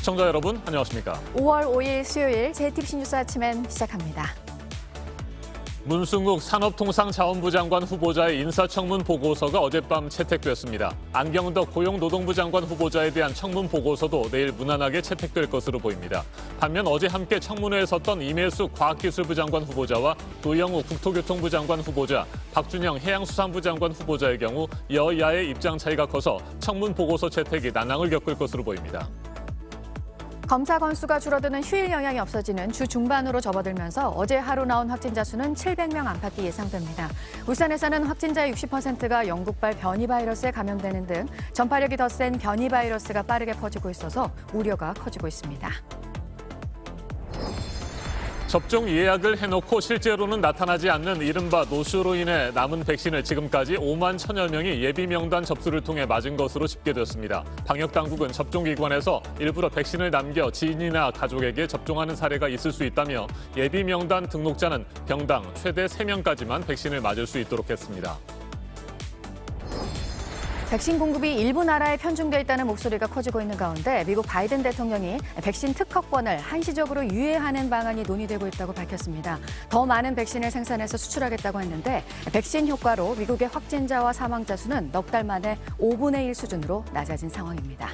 시청자 여러분, 안녕하십니까? 5월 5일 수요일 JTBC 뉴스 아침엔 시작합니다. 문승욱 산업통상자원부 장관 후보자의 인사청문 보고서가 어젯밤 채택됐습니다. 안경덕 고용노동부 장관 후보자에 대한 청문 보고서도 내일 무난하게 채택될 것으로 보입니다. 반면 어제 함께 청문회에 섰던 임혜숙 과학기술부 장관 후보자와 노영우 국토교통부 장관 후보자, 박준영 해양수산부 장관 후보자의 경우 여야의 입장 차이가 커서 청문 보고서 채택이 난항을 겪을 것으로 보입니다. 검사 건수가 줄어드는 휴일 영향이 없어지는 주 중반으로 접어들면서 어제 하루 나온 확진자 수는 700명 안팎이 예상됩니다. 울산에서는 확진자의 60%가 영국발 변이 바이러스에 감염되는 등 전파력이 더 센 변이 바이러스가 빠르게 퍼지고 있어서 우려가 커지고 있습니다. 접종 예약을 해놓고 실제로는 나타나지 않는 이른바 노쇼로 인해 남은 백신을 지금까지 5만 1천여 명이 예비 명단 접수를 통해 맞은 것으로 집계됐습니다. 방역당국은 접종기관에서 일부러 백신을 남겨 지인이나 가족에게 접종하는 사례가 있을 수 있다며 예비 명단 등록자는 병당 최대 3명까지만 백신을 맞을 수 있도록 했습니다. 백신 공급이 일부 나라에 편중돼 있다는 목소리가 커지고 있는 가운데 미국 바이든 대통령이 백신 특허권을 한시적으로 유예하는 방안이 논의되고 있다고 밝혔습니다. 더 많은 백신을 생산해서 수출하겠다고 했는데 백신 효과로 미국의 확진자와 사망자 수는 넉 달 만에 5분의 1 수준으로 낮아진 상황입니다.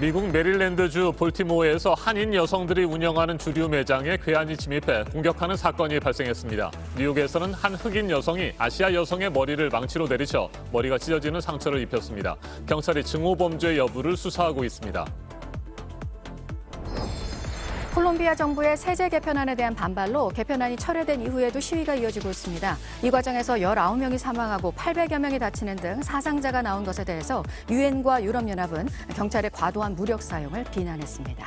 미국 메릴랜드주 볼티모어에서 한인 여성들이 운영하는 주류 매장에 괴한이 침입해 공격하는 사건이 발생했습니다. 뉴욕에서는 한 흑인 여성이 아시아 여성의 머리를 망치로 내리쳐 머리가 찢어지는 상처를 입혔습니다. 경찰이 증오 범죄 여부를 수사하고 있습니다. 콜롬비아 정부의 세제 개편안에 대한 반발로 개편안이 철회된 이후에도 시위가 이어지고 있습니다. 이 과정에서 19명이 사망하고 800여 명이 다치는 등 사상자가 나온 것에 대해서 유엔과 유럽연합은 경찰의 과도한 무력 사용을 비난했습니다.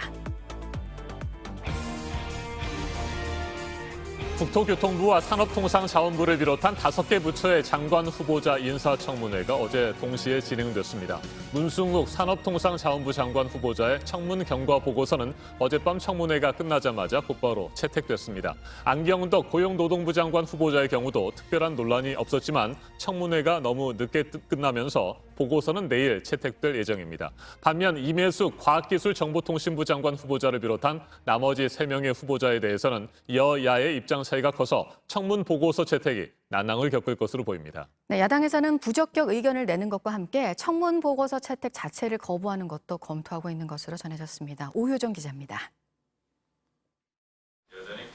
국토교통부와 산업통상자원부를 비롯한 5개 부처의 장관 후보자 인사청문회가 어제 동시에 진행됐습니다. 문승욱 산업통상자원부 장관 후보자의 청문 경과 보고서는 어젯밤 청문회가 끝나자마자 곧바로 채택됐습니다. 안경덕 고용노동부 장관 후보자의 경우도 특별한 논란이 없었지만 청문회가 너무 늦게 끝나면서 보고서는 내일 채택될 예정입니다. 반면 임혜숙 과학기술정보통신부 장관 후보자를 비롯한 나머지 3명의 후보자에 대해서는 여야의 입장 차이가 커서 청문 보고서 채택이 난항을 겪을 것으로 보입니다. 네, 야당에서는 부적격 의견을 내는 것과 함께 청문 보고서 채택 자체를 거부하는 것도 검토하고 있는 것으로 전해졌습니다. 오효정 기자입니다.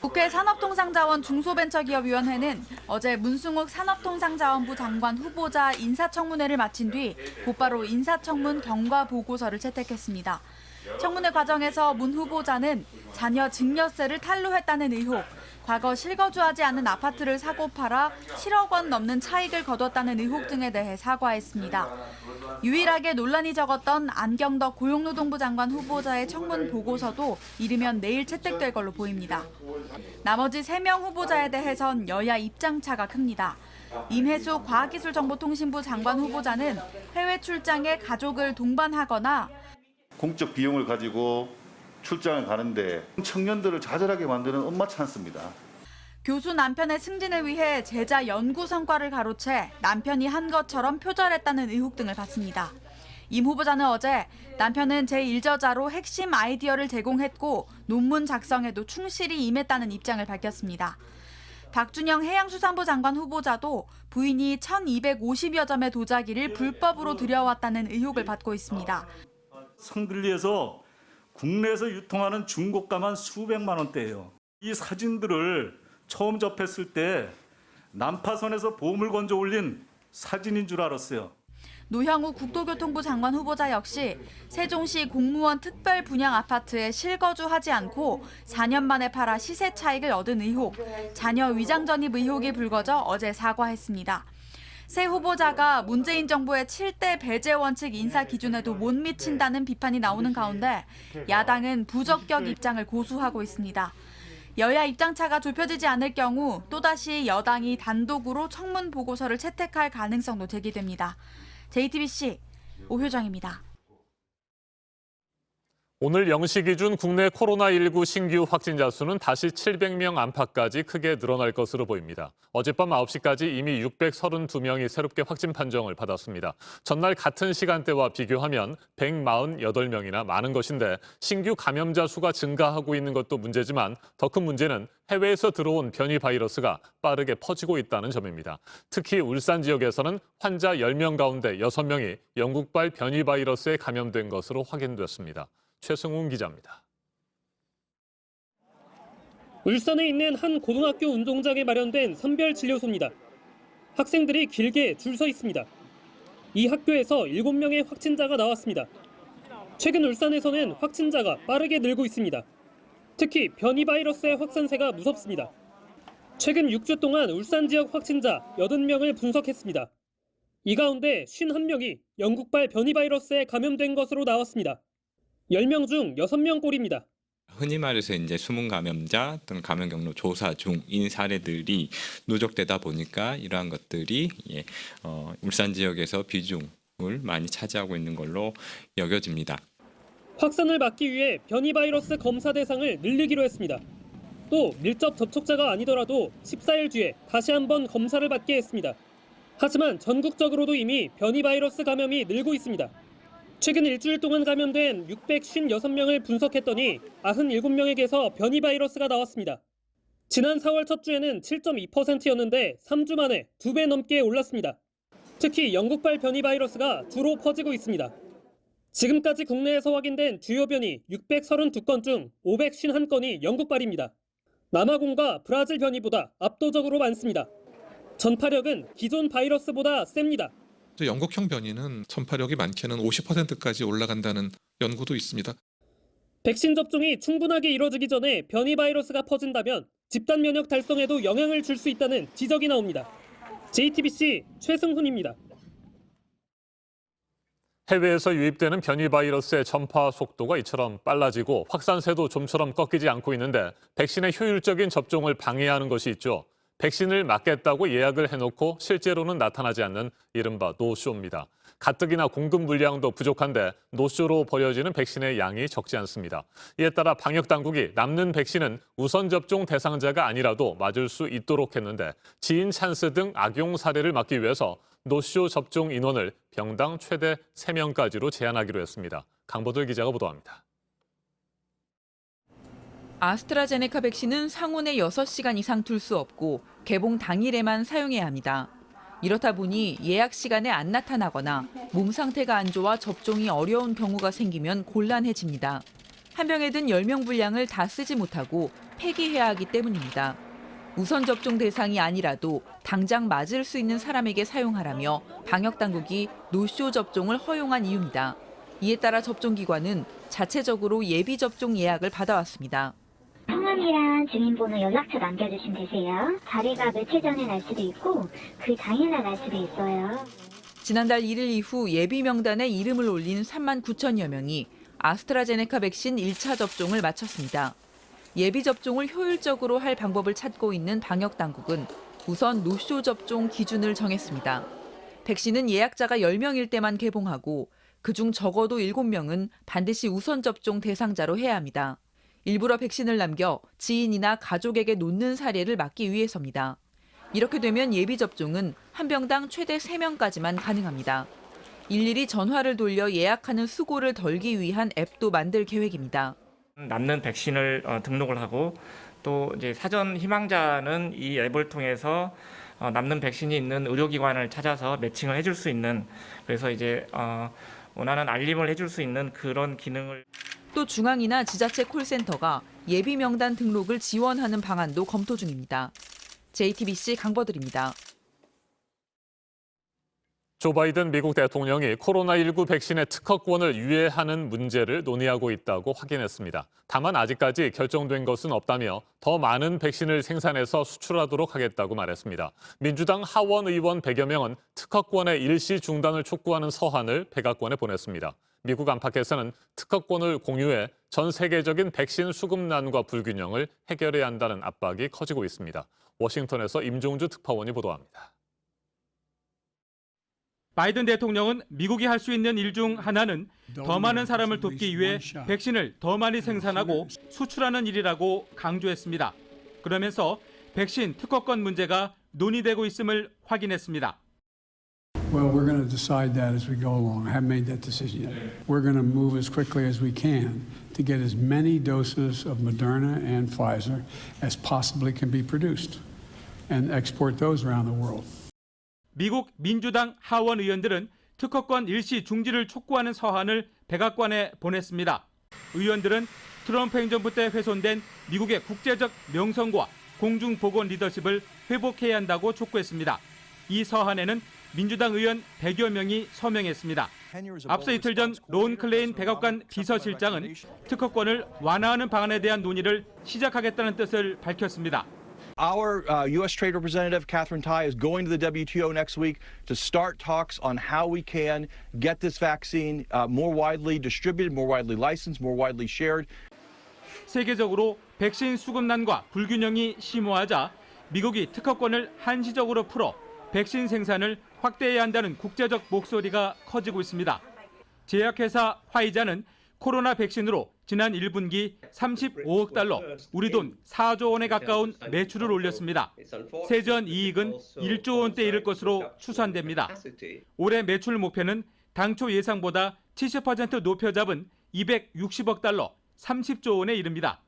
국회 산업통상자원 중소벤처기업위원회는 어제 문승욱 산업통상자원부 장관 후보자 인사청문회를 마친 뒤 곧바로 인사청문 경과 보고서를 채택했습니다. 청문회 과정에서 문 후보자는 자녀 증여세를 탈루했다는 의혹, 과거 실거주하지 않은 아파트를 사고 팔아 7억 원 넘는 차익을 거뒀다는 의혹 등에 대해 사과했습니다. 유일하게 논란이 적었던 안경덕 고용노동부 장관 후보자의 청문 보고서도 이르면 내일 채택될 걸로 보입니다. 나머지 3명 후보자에 대해선 여야 입장차가 큽니다. 임혜숙 과학기술정보통신부 장관 후보자는 해외 출장에 가족을 동반하거나 공적 비용을 가지고 출장을 가는데 청년들을 좌절하게 만드는 엄마 찬스입니다. 교수 남편의 승진을 위해 제자 연구 성과를 가로채 남편이 한 것처럼 표절했다는 의혹 등을 받습니다. 임 후보자는 어제 남편은 제1저자로 핵심 아이디어를 제공했고 논문 작성에도 충실히 임했다는 입장을 밝혔습니다. 박준영 해양수산부 장관 후보자도 부인이 1,250여 점의 도자기를 불법으로 들여왔다는 의혹을 받고 있습니다. 성들리에서 국내에서 유통하는 중고가만 수백만 원대예요. 이 사진들을 처음 접했을 때 난파선에서 봄을 건져 올린 사진인 줄 알았어요. 노영우 국토교통부 장관 후보자 역시 세종시 공무원 특별 분양 아파트에 실거주하지 않고 4년 만에 팔아 시세 차익을 얻은 의혹, 자녀 위장 전입 의혹이 불거져 어제 사과했습니다. 새 후보자가 문재인 정부의 7대 배제 원칙 인사 기준에도 못 미친다는 비판이 나오는 가운데 야당은 부적격 입장을 고수하고 있습니다. 여야 입장차가 좁혀지지 않을 경우 또다시 여당이 단독으로 청문 보고서를 채택할 가능성도 제기됩니다. JTBC 오효정입니다. 오늘 0시 기준 국내 코로나19 신규 확진자 수는 다시 700명 안팎까지 크게 늘어날 것으로 보입니다. 어젯밤 9시까지 이미 632명이 새롭게 확진 판정을 받았습니다. 전날 같은 시간대와 비교하면 148명이나 많은 것인데 신규 감염자 수가 증가하고 있는 것도 문제지만 더 큰 문제는 해외에서 들어온 변이 바이러스가 빠르게 퍼지고 있다는 점입니다. 특히 울산 지역에서는 환자 10명 가운데 6명이 영국발 변이 바이러스에 감염된 것으로 확인됐습니다. 최승훈 기자입니다. 울산에 있는 한 고등학교 운동장에 마련된 선별진료소입니다. 학생들이 길게 줄 서 있습니다. 이 학교에서 7명의 확진자가 나왔습니다. 최근 울산에서는 확진자가 빠르게 늘고 있습니다. 특히 변이 바이러스의 확산세가 무섭습니다. 최근 6주 동안 울산 지역 확진자 80명을 분석했습니다. 이 가운데 51명이 영국발 변이 바이러스에 감염된 것으로 나왔습니다. 10명 중 6명 꼴입니다. 흔히 말해서 이제 숨은 감염자 또는 감염 경로 조사 중인 사례들이 누적되다 보니까 이러한 것들이 울산 지역에서 비중을 많이 차지하고 있는 걸로 여겨집니다. 확산을 막기 위해 변이 바이러스 검사 대상을 늘리기로 했습니다. 또 밀접 접촉자가 아니더라도 14일 뒤에 다시 한번 검사를 받게 했습니다. 하지만 전국적으로도 이미 변이 바이러스 감염이 늘고 있습니다. 최근 일주일 동안 감염된 656명을 분석했더니 97명에게서 변이 바이러스가 나왔습니다. 지난 4월 첫 주에는 7.2%였는데 3주 만에 2배 넘게 올랐습니다. 특히 영국발 변이 바이러스가 주로 퍼지고 있습니다. 지금까지 국내에서 확인된 주요 변이 632건 중 551건이 영국발입니다. 남아공과 브라질 변이보다 압도적으로 많습니다. 전파력은 기존 바이러스보다 셉니다. 영국형 변이는 전파력이 많게는 50%까지 올라간다는 연구도 있습니다. 백신 접종이 충분하게 이뤄지기 전에 변이 바이러스가 퍼진다면 집단 면역 달성에도 영향을 줄 수 있다는 지적이 나옵니다. JTBC 최승훈입니다. 해외에서 유입되는 변이 바이러스의 전파 속도가 이처럼 빨라지고 확산세도 좀처럼 꺾이지 않고 있는데 백신의 효율적인 접종을 방해하는 것이 있죠. 백신을 맞겠다고 예약을 해놓고 실제로는 나타나지 않는 이른바 노쇼입니다. 가뜩이나 공급 물량도 부족한데 노쇼로 버려지는 백신의 양이 적지 않습니다. 이에 따라 방역당국이 남는 백신은 우선 접종 대상자가 아니라도 맞을 수 있도록 했는데 지인 찬스 등 악용 사례를 막기 위해서 노쇼 접종 인원을 병당 최대 3명까지로 제한하기로 했습니다. 강보들 기자가 보도합니다. 아스트라제네카 백신은 상온에 6시간 이상 둘 수 없고 개봉 당일에만 사용해야 합니다. 이렇다 보니 예약 시간에 안 나타나거나 몸 상태가 안 좋아 접종이 어려운 경우가 생기면 곤란해집니다. 한 병에 든 10명 분량을 다 쓰지 못하고 폐기해야 하기 때문입니다. 우선 접종 대상이 아니라도 당장 맞을 수 있는 사람에게 사용하라며 방역당국이 노쇼 접종을 허용한 이유입니다. 이에 따라 접종기관은 자체적으로 예비 접종 예약을 받아왔습니다. 성함이랑 주민번호 연락처 남겨주시면 되세요. 자리가 며칠 전에 날 수도 있고 그 당일날 날 수도 있어요. 지난달 1일 이후 예비 명단에 이름을 올린 3만 9천여 명이 아스트라제네카 백신 1차 접종을 마쳤습니다. 예비 접종을 효율적으로 할 방법을 찾고 있는 방역당국은 우선 노쇼 접종 기준을 정했습니다. 백신은 예약자가 10명일 때만 개봉하고 그중 적어도 7명은 반드시 우선 접종 대상자로 해야 합니다. 일부러 백신을 남겨 지인이나 가족에게 놓는 사례를 막기 위해서입니다. 이렇게 되면 예비 접종은 한 병당 최대 3명까지만 가능합니다. 일일이 전화를 돌려 예약하는 수고를 덜기 위한 앱도 만들 계획입니다. 남는 백신을 등록을 하고 또 이제 사전 희망자는 이 앱을 통해서 남는 백신이 있는 의료기관을 찾아서 매칭을 해줄 수 있는, 그래서 이제 원하는 알림을 해줄 수 있는 그런 기능을. 또 중앙이나 지자체 콜센터가 예비 명단 등록을 지원하는 방안도 검토 중입니다. JTBC 강버들입니다. 조 바이든 미국 대통령이 코로나19 백신의 특허권을 유예하는 문제를 논의하고 있다고 확인했습니다. 다만 아직까지 결정된 것은 없다며 더 많은 백신을 생산해서 수출하도록 하겠다고 말했습니다. 민주당 하원 의원 100여 명은 특허권의 일시 중단을 촉구하는 서한을 백악관에 보냈습니다. 미국 안팎에서는 특허권을 공유해 전 세계적인 백신 수급난과 불균형을 해결해야 한다는 압박이 커지고 있습니다. 워싱턴에서 임종주 특파원이 보도합니다. 바이든 대통령은 미국이 할 수 있는 일 중 하나는 더 많은 사람을 돕기 위해 백신을 더 많이 생산하고 수출하는 일이라고 강조했습니다. 그러면서 백신 특허권 문제가 논의되고 있음을 확인했습니다. Well, we're going to decide that as we go along. I haven't made that decision yet. We're going to move as quickly as we can to get as many doses of Moderna and Pfizer as possibly can be produced and export those around the world. 미국 민주당 하원 의원들은 특허권 일시 중지를 촉구하는 서한을 백악관에 보냈습니다. 의원들은 트럼프 행정부 때 훼손된 미국의 국제적 명성과 공중보건 리더십을 회복해야 한다고 촉구했습니다. 이 서한에는 민주당 의원 100여 명이 서명했습니다. 앞서 이틀 전 론 클레인 백악관 비서실장은 특허권을 완화하는 방안에 대한 논의를 시작하겠다는 뜻을 밝혔습니다. Our U.S. Trade Representative Catherine Tai is going to the WTO next week to start talks on how we can get this vaccine more widely distributed, more widely licensed, more widely shared. 세계적으로 백신 수급난과 불균형이 심화하자 미국이 특허권을 한시적으로 풀어 백신 생산을 확대해야 한다는 국제적 목소리가 커지고 있습니다. 제약회사 화이자는 코로나 백신으로 지난 1분기 35억 달러, 우리 돈 4조 원에 가까운 매출을 올렸습니다. 세전 이익은 1조 원대 이를 것으로 추산됩니다. 올해 매출 목표는 당초 예상보다 70% 높여 잡은 260억 달러, 30조 원에 이릅니다.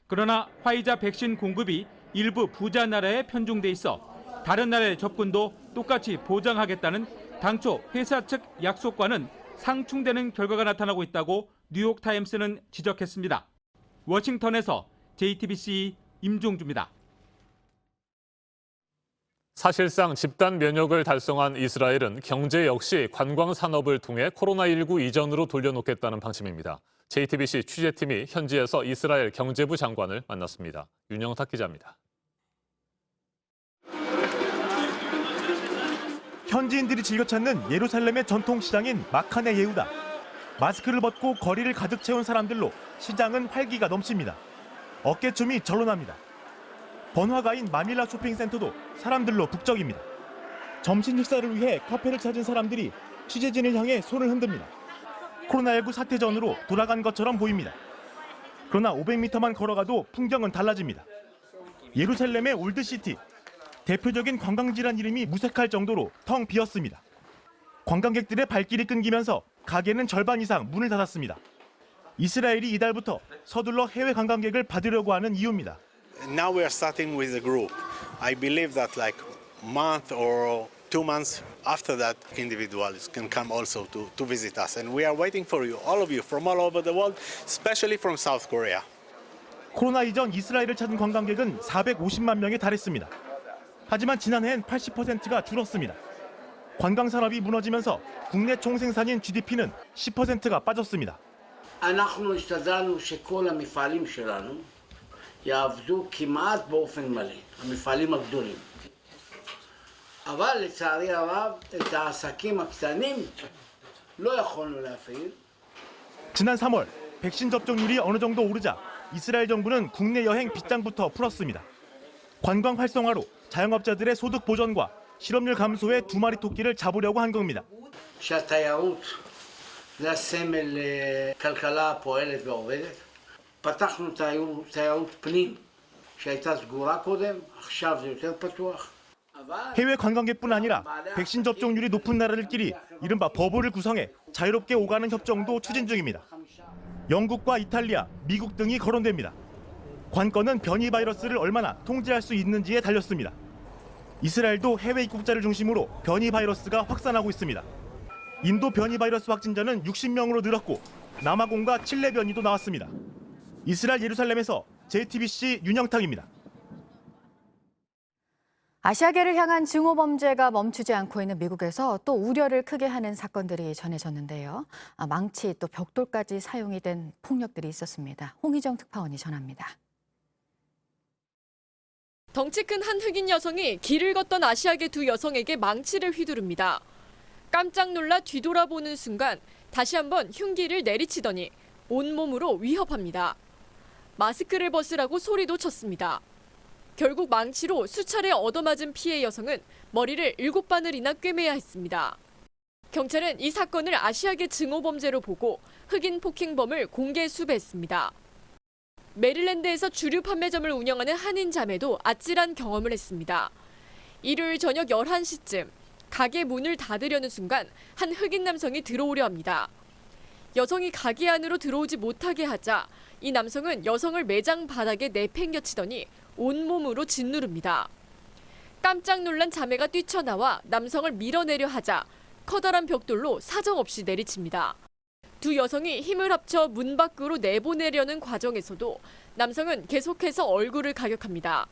그러나 화이자 백신 공급이 일부 부자 나라에 편중돼 있어 다른 나라의 접근도 똑같이 보장하겠다는 당초 회사 측 약속과는 상충되는 결과가 나타나고 있다고 뉴욕타임스는 지적했습니다. 워싱턴에서 JTBC 임종주입니다. 사실상 집단 면역을 달성한 이스라엘은 경제 역시 관광 산업을 통해 코로나19 이전으로 돌려놓겠다는 방침입니다. JTBC 취재팀이 현지에서 이스라엘 경제부 장관을 만났습니다. 윤영탁 기자입니다. 현지인들이 즐겨 찾는 예루살렘의 전통시장인 마카네 예후다. 마스크를 벗고 거리를 가득 채운 사람들로 시장은 활기가 넘칩니다. 어깨춤이 절로 납니다. 번화가인 마닐라 쇼핑센터도 사람들로 북적입니다. 점심 식사를 위해 카페를 찾은 사람들이 취재진을 향해 손을 흔듭니다. 코로나19 사태 전으로 돌아간 것처럼 보입니다. 그러나 500m만 걸어가도 풍경은 달라집니다. 예루살렘의 올드시티. 대표적인 관광지란 이름이 무색할 정도로 텅 비었습니다. 관광객들의 발길이 끊기면서 가게는 절반 이상 문을 닫았습니다. 이스라엘이 이달부터 서둘러 해외 관광객을 받으려고 하는 이유입니다. Now we are starting with the group. I believe that like month or 2 months after that, individuals can come also to visit us. And we are waiting for you, all of you, from all over the world, especially from South Korea. 코로나 이전 이스라엘을 찾은 관광객은 450만 명에 달했습니다. 하지만 지난해엔 80%가 줄었습니다. 관광 산업이 무너지면서 국내 총생산인 GDP는 10%가 빠졌습니다. אנחנו השתדלנו שכל המפעלים שלנו יעבדו כמעט באופן מלא, המפעלים הגדולים. אבל לצערי הרב את העסקים הקטנים לא יכולנו להפעיל. 지난 3월 백신 접종률이 어느 정도 오르자 이스라엘 정부는 국내 여행 빗장부터 풀었습니다. 관광 활성화로 자영업자들의 소득 보전과 실업률 감소에 두 마리 토끼를 잡으려고 한 겁니다. שהתיירות זה הסמל לכלכלה פועלת ועובדת. פתחנו תיירות פנים שהייתה סגורה קודם, עכשיו זה יותר פתוח. 해외 관광객뿐 아니라 백신 접종률이 높은 나라들끼리 이른바 버블을 구성해 자유롭게 오가는 협정도 추진 중입니다. 영국과 이탈리아, 미국 등이 거론됩니다. 관건은 변이 바이러스를 얼마나 통제할 수 있는지에 달렸습니다. 이스라엘도 해외 입국자를 중심으로 변이 바이러스가 확산하고 있습니다. 인도 변이 바이러스 확진자는 60명으로 늘었고 남아공과 칠레 변이도 나왔습니다. 이스라엘 예루살렘에서 JTBC 윤영탁입니다. 아시아계를 향한 증오 범죄가 멈추지 않고 있는 미국에서 또 우려를 크게 하는 사건들이 전해졌는데요. 망치 또 벽돌까지 사용이 된 폭력들이 있었습니다. 홍희정 특파원이 전합니다. 덩치 큰 한 흑인 여성이 길을 걷던 아시아계 두 여성에게 망치를 휘두릅니다. 깜짝 놀라 뒤돌아보는 순간 다시 한번 흉기를 내리치더니 온몸으로 위협합니다. 마스크를 벗으라고 소리도 쳤습니다. 결국 망치로 수차례 얻어맞은 피해 여성은 머리를 7바늘이나 꿰매야 했습니다. 경찰은 이 사건을 아시아계 증오범죄로 보고 흑인 폭행범을 공개 수배했습니다. 메릴랜드에서 주류 판매점을 운영하는 한인 자매도 아찔한 경험을 했습니다. 일요일 저녁 11시쯤 가게 문을 닫으려는 순간 한 흑인 남성이 들어오려 합니다. 여성이 가게 안으로 들어오지 못하게 하자 이 남성은 여성을 매장 바닥에 내팽겨치더니 온몸으로 짓누릅니다. 깜짝 놀란 자매가 뛰쳐나와 남성을 밀어내려 하자 커다란 벽돌로 사정없이 내리칩니다. 두 여성이 힘을 합쳐 문 밖으로 내보내려는 과정에서도 남성은 계속해서 얼굴을 가격합니다.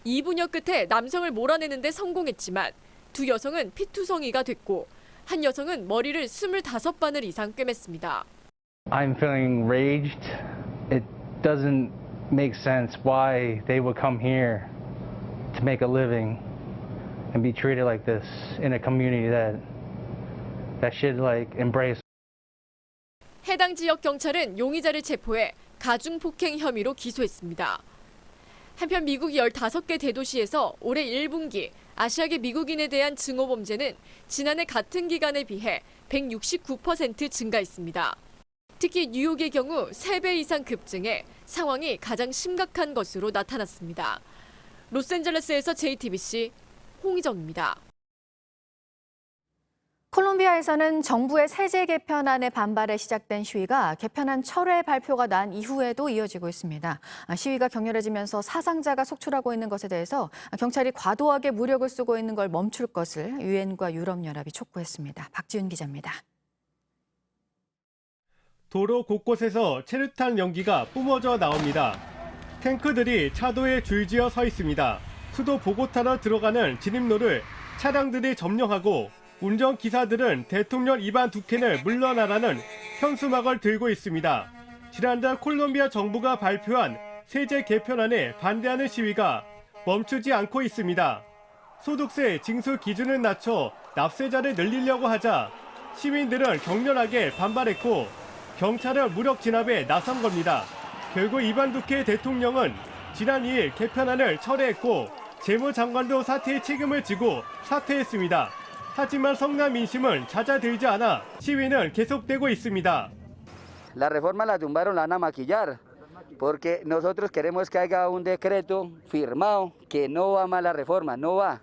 2분여 끝에 남성을 몰아내는데 성공했지만 두 여성은 피투성이가 됐고 한 여성은 머리를 25바늘 이상 꿰맸습니다. I'm feeling enraged. It doesn't make sense why they would come here to make a living and be treated like this in a community that should like embrace. 해당 지역 경찰은 용의자를 체포해 가중폭행 혐의로 기소했습니다. 한편 미국 15개 대도시에서 올해 1분기 아시아계 미국인에 대한 증오범죄는 지난해 같은 기간에 비해 169% 증가했습니다. 특히 뉴욕의 경우 3배 이상 급증해 상황이 가장 심각한 것으로 나타났습니다. 로스앤젤레스에서 JTBC 홍희정입니다. 콜롬비아에서는 정부의 세제 개편안에 반발해 시작된 시위가 개편안 철회 발표가 난 이후에도 이어지고 있습니다. 시위가 격렬해지면서 사상자가 속출하고 있는 것에 대해서 경찰이 과도하게 무력을 쓰고 있는 걸 멈출 것을 유엔과 유럽연합이 촉구했습니다. 박지훈 기자입니다. 도로 곳곳에서 체류탄 연기가 뿜어져 나옵니다. 탱크들이 차도에 줄지어 서 있습니다. 수도 보고타로 들어가는 진입로를 차량들이 점령하고 운전기사들은 대통령 입안 2캔을 물러나라는 현수막을 들고 있습니다. 지난달 콜롬비아 정부가 발표한 세제 개편안에 반대하는 시위가 멈추지 않고 있습니다. 소득세 징수 기준을 낮춰 납세자를 늘리려고 하자 시민들은 격렬하게 반발했고 경찰은 무력 진압에 나선 겁니다. 결국 이반 두케 대통령은 지난 2일 개편안을 철회했고 재무장관도 사태의 책임을 지고 사퇴했습니다. 하지만 성남 민심은 잦아들지 않아 시위는 계속되고 있습니다. La reforma la tumbaron, la van a maquillar, porque nosotros queremos que haya un decreto firmado que no va más la reforma, no va.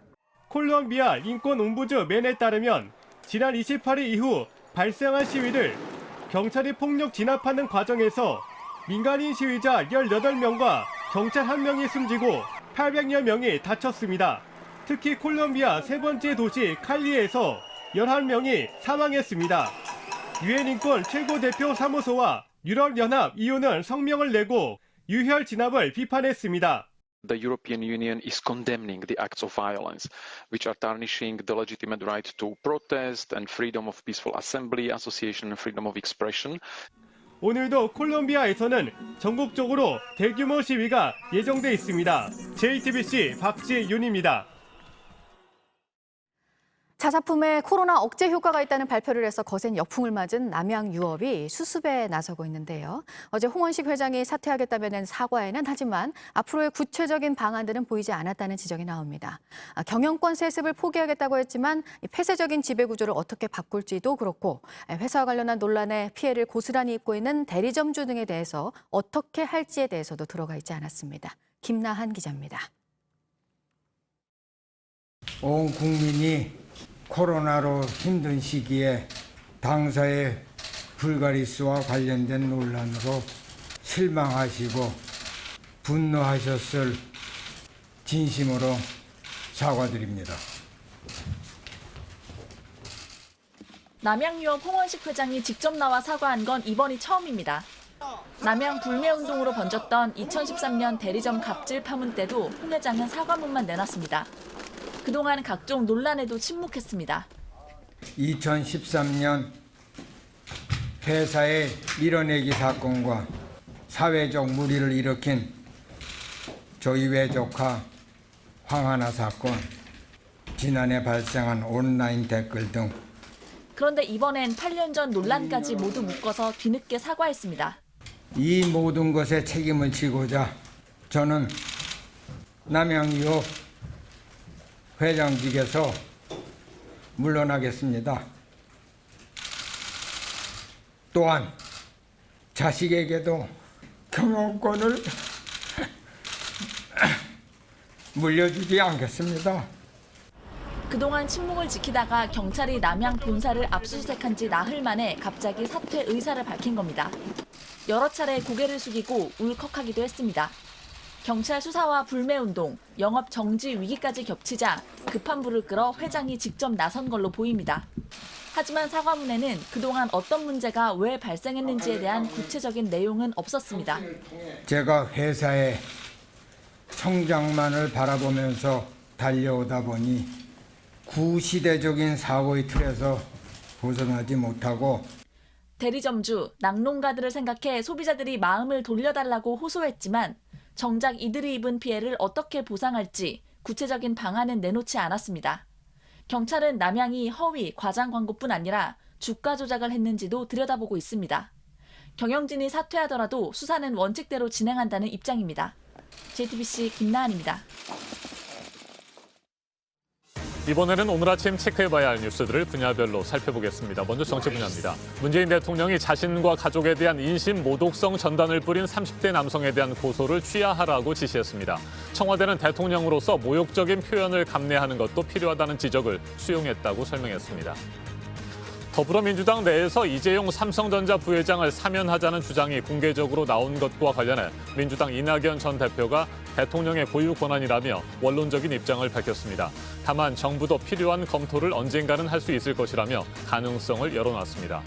콜롬비아 인권 옴부즈 맨에 따르면 지난 28일 이후 발생한 시위를 경찰이 폭력 진압하는 과정에서 민간인 시위자 18명과 경찰 1명이 숨지고 800여 명이 다쳤습니다. 특히 콜롬비아 세 번째 도시 칼리에서 11명이 사망했습니다. 유엔 인권 최고대표 사무소와 유럽연합 EU는 성명을 내고 유혈 진압을 비판했습니다. The European Union is condemning the acts of violence, which are tarnishing the legitimate right to protest and freedom of peaceful assembly, association and freedom of expression. 오늘도 콜롬비아에서는 전국적으로 대규모 시위가 예정돼 있습니다. JTBC 박지윤입니다. 자사품에 코로나 억제 효과가 있다는 발표를 해서 거센 역풍을 맞은 남양유업이 수습에 나서고 있는데요. 어제 홍원식 회장이 사퇴하겠다며 낸 사과에는 하지만 앞으로의 구체적인 방안들은 보이지 않았다는 지적이 나옵니다. 경영권 세습을 포기하겠다고 했지만 폐쇄적인 지배구조를 어떻게 바꿀지도 그렇고 회사와 관련한 논란에 피해를 고스란히 입고 있는 대리점주 등에 대해서 어떻게 할지에 대해서도 들어가 있지 않았습니다. 김나한 기자입니다. 온 국민이 코로나로 힘든 시기에 당사의 불가리스와 관련된 논란으로 실망하시고 분노하셨을 진심으로 사과드립니다. 남양유업 홍원식 회장이 직접 나와 사과한 건 이번이 처음입니다. 남양 불매운동으로 번졌던 2013년 대리점 갑질 파문 때도 홍 회장은 사과문만 내놨습니다. 그동안 각종 논란에도 침묵했습니다. 2013년 회사의 밀어내기 사건과 사회적 물의를 일으킨 조이회 조카 황하나 사건, 지난해 발생한 온라인 댓글 등. 그런데 이번엔 8년 전 논란까지 모두 묶어서 뒤늦게 사과했습니다. 이 모든 것에 책임을 지고자 저는 남양유업 회장직에서 물러나겠습니다. 또한 자식에게도 경영권을 물려주지 않겠습니다. 그동안 침묵을 지키다가 경찰이 남양 본사를 압수수색한 지 나흘 만에 갑자기 사퇴 의사를 밝힌 겁니다. 여러 차례 고개를 숙이고 울컥하기도 했습니다. 경찰 수사와 불매운동, 영업 정지 위기까지 겹치자 급한 불을 끌어 회장이 직접 나선 걸로 보입니다. 하지만 사과문에는 그동안 어떤 문제가 왜 발생했는지에 대한 구체적인 내용은 없었습니다. 제가 회사의 성장만을 바라보면서 달려오다 보니 구시대적인 사고의 틀에서 벗어나지 못하고 대리점주, 낙농가들을 생각해 소비자들이 마음을 돌려달라고 호소했지만 정작 이들이 입은 피해를 어떻게 보상할지 구체적인 방안은 내놓지 않았습니다. 경찰은 남양이 허위, 과장 광고뿐 아니라 주가 조작을 했는지도 들여다보고 있습니다. 경영진이 사퇴하더라도 수사는 원칙대로 진행한다는 입장입니다. JTBC 김나은입니다. 이번에는 오늘 아침 체크해봐야 할 뉴스들을 분야별로 살펴보겠습니다. 먼저 정치 분야입니다. 문재인 대통령이 자신과 가족에 대한 인신 모독성 전단을 뿌린 30대 남성에 대한 고소를 취하하라고 지시했습니다. 청와대는 대통령으로서 모욕적인 표현을 감내하는 것도 필요하다는 지적을 수용했다고 설명했습니다. 더불어민주당 내에서 이재용 삼성전자 부회장을 사면하자는 주장이 공개적으로 나온 것과 관련해 민주당 이낙연 전 대표가 대통령의 고유 권한이라며 원론적인 입장을 밝혔습니다. 다만 정부도 필요한 검토를 언젠가는 할 수 있을 것이라며 가능성을 열어놨습니다.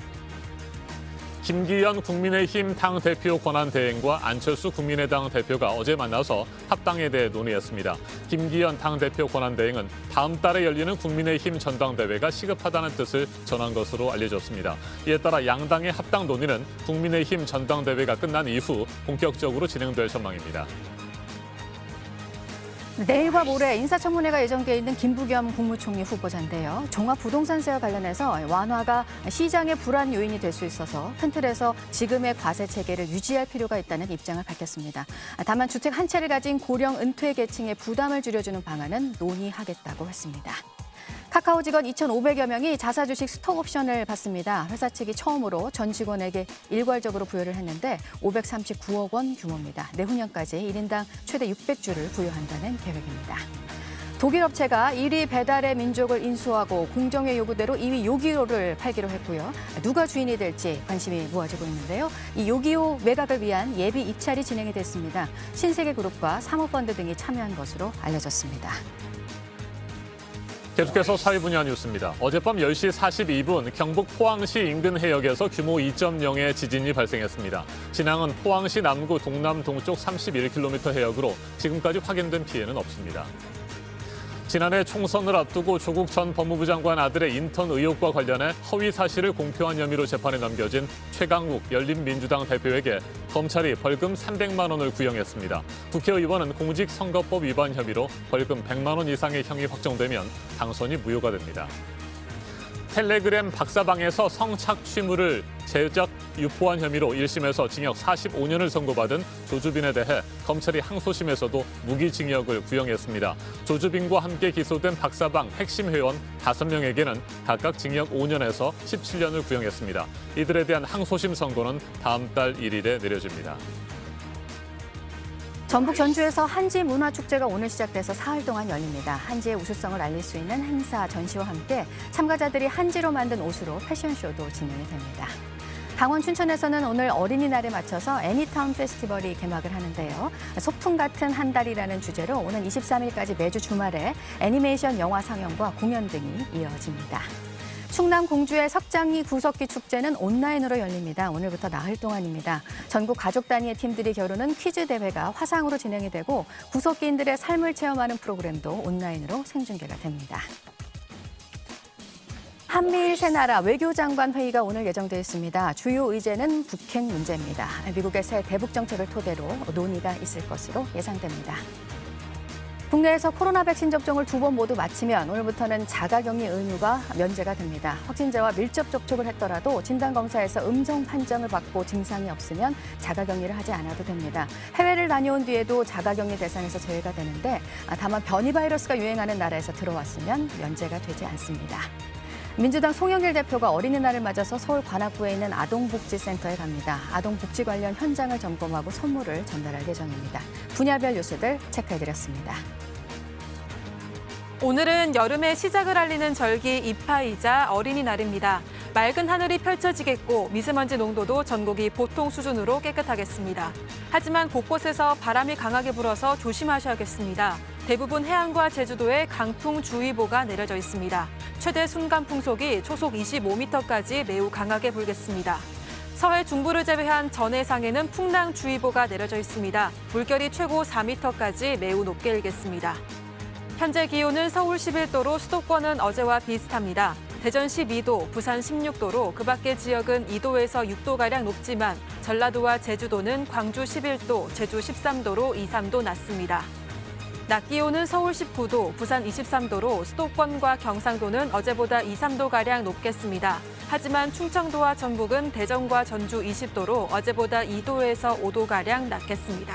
김기현 국민의힘 당대표 권한대행과 안철수 국민의당 대표가 어제 만나서 합당에 대해 논의했습니다. 김기현 당대표 권한대행은 다음 달에 열리는 국민의힘 전당대회가 시급하다는 뜻을 전한 것으로 알려졌습니다. 이에 따라 양당의 합당 논의는 국민의힘 전당대회가 끝난 이후 본격적으로 진행될 전망입니다. 내일과 모레 인사청문회가 예정돼 있는 김부겸 국무총리 후보자인데요. 종합부동산세와 관련해서 완화가 시장의 불안 요인이 될 수 있어서 큰 틀에서 지금의 과세 체계를 유지할 필요가 있다는 입장을 밝혔습니다. 다만 주택 한 채를 가진 고령 은퇴 계층의 부담을 줄여주는 방안은 논의하겠다고 했습니다. 카카오 직원 2,500여 명이 자사 주식 스톡옵션을 받습니다. 회사 측이 처음으로 전 직원에게 일괄적으로 부여를 했는데 539억 원 규모입니다. 내후년까지 1인당 최대 600주를 부여한다는 계획입니다. 독일 업체가 1위 배달의 민족을 인수하고 공정의 요구대로 2위 요기요를 팔기로 했고요. 누가 주인이 될지 관심이 모아지고 있는데요. 이 요기요 매각을 위한 예비 입찰이 진행이 됐습니다. 신세계그룹과 사모펀드 등이 참여한 것으로 알려졌습니다. 계속해서 사회 분야 뉴스입니다. 어젯밤 10시 42분 경북 포항시 인근 해역에서 규모 2.0의 지진이 발생했습니다. 진앙은 포항시 남구 동남 동쪽 31km 해역으로 지금까지 확인된 피해는 없습니다. 지난해 총선을 앞두고 조국 전 법무부 장관 아들의 인턴 의혹과 관련해 허위 사실을 공표한 혐의로 재판에 넘겨진 최강욱 열린민주당 대표에게 검찰이 벌금 300만 원을 구형했습니다. 국회의원은 공직선거법 위반 혐의로 벌금 100만 원 이상의 형이 확정되면 당선이 무효가 됩니다. 텔레그램 박사방에서 성착취물을 제작, 유포한 혐의로 1심에서 징역 45년을 선고받은 조주빈에 대해 검찰이 항소심에서도 무기징역을 구형했습니다. 조주빈과 함께 기소된 박사방 핵심 회원 5명에게는 각각 징역 5년에서 17년을 구형했습니다. 이들에 대한 항소심 선고는 다음 달 1일에 내려집니다. 전북 전주에서 한지 문화축제가 오늘 시작돼서 사흘 동안 열립니다. 한지의 우수성을 알릴 수 있는 행사, 전시와 함께 참가자들이 한지로 만든 옷으로 패션쇼도 진행이 됩니다. 강원 춘천에서는 오늘 어린이날에 맞춰서 애니타운 페스티벌이 개막을 하는데요. 소풍 같은 한 달이라는 주제로 오는 23일까지 매주 주말에 애니메이션 영화 상영과 공연 등이 이어집니다. 충남 공주의 석장리 구석기 축제는 온라인으로 열립니다. 오늘부터 나흘 동안입니다. 전국 가족 단위의 팀들이 겨루는 퀴즈 대회가 화상으로 진행이 되고 구석기인들의 삶을 체험하는 프로그램도 온라인으로 생중계가 됩니다. 한미일 세 나라 외교장관 회의가 오늘 예정되어 있습니다. 주요 의제는 북핵 문제입니다. 미국의 새 대북 정책을 토대로 논의가 있을 것으로 예상됩니다. 국내에서 코로나 백신 접종을 2번 모두 마치면 오늘부터는 자가격리 의무가 면제가 됩니다. 확진자와 밀접 접촉을 했더라도 진단검사에서 음성 판정을 받고 증상이 없으면 자가격리를 하지 않아도 됩니다. 해외를 다녀온 뒤에도 자가격리 대상에서 제외가 되는데 다만 변이 바이러스가 유행하는 나라에서 들어왔으면 면제가 되지 않습니다. 민주당 송영길 대표가 어린이날을 맞아서 서울 관악구에 있는 아동복지센터에 갑니다. 아동복지 관련 현장을 점검하고 선물을 전달할 예정입니다. 분야별 뉴스들 체크해드렸습니다. 오늘은 여름의 시작을 알리는 절기 입하이자 어린이날입니다. 맑은 하늘이 펼쳐지겠고 미세먼지 농도도 전국이 보통 수준으로 깨끗하겠습니다. 하지만 곳곳에서 바람이 강하게 불어서 조심하셔야겠습니다. 대부분 해안과 제주도에 강풍주의보가 내려져 있습니다. 최대 순간 풍속이 초속 25m까지 매우 강하게 불겠습니다. 서해 중부를 제외한 전 해상에는 풍랑주의보가 내려져 있습니다. 물결이 최고 4m까지 매우 높게 일겠습니다. 현재 기온은 서울 11도로 수도권은 어제와 비슷합니다. 대전 12도, 부산 16도로 그 밖의 지역은 2도에서 6도가량 높지만 전라도와 제주도는 광주 11도, 제주 13도로 2, 3도 낮습니다. 낮 기온은 서울 19도, 부산 23도로 수도권과 경상도는 어제보다 2, 3도가량 높겠습니다. 하지만 충청도와 전북은 대전과 전주 20도로 어제보다 2도에서 5도가량 낮겠습니다.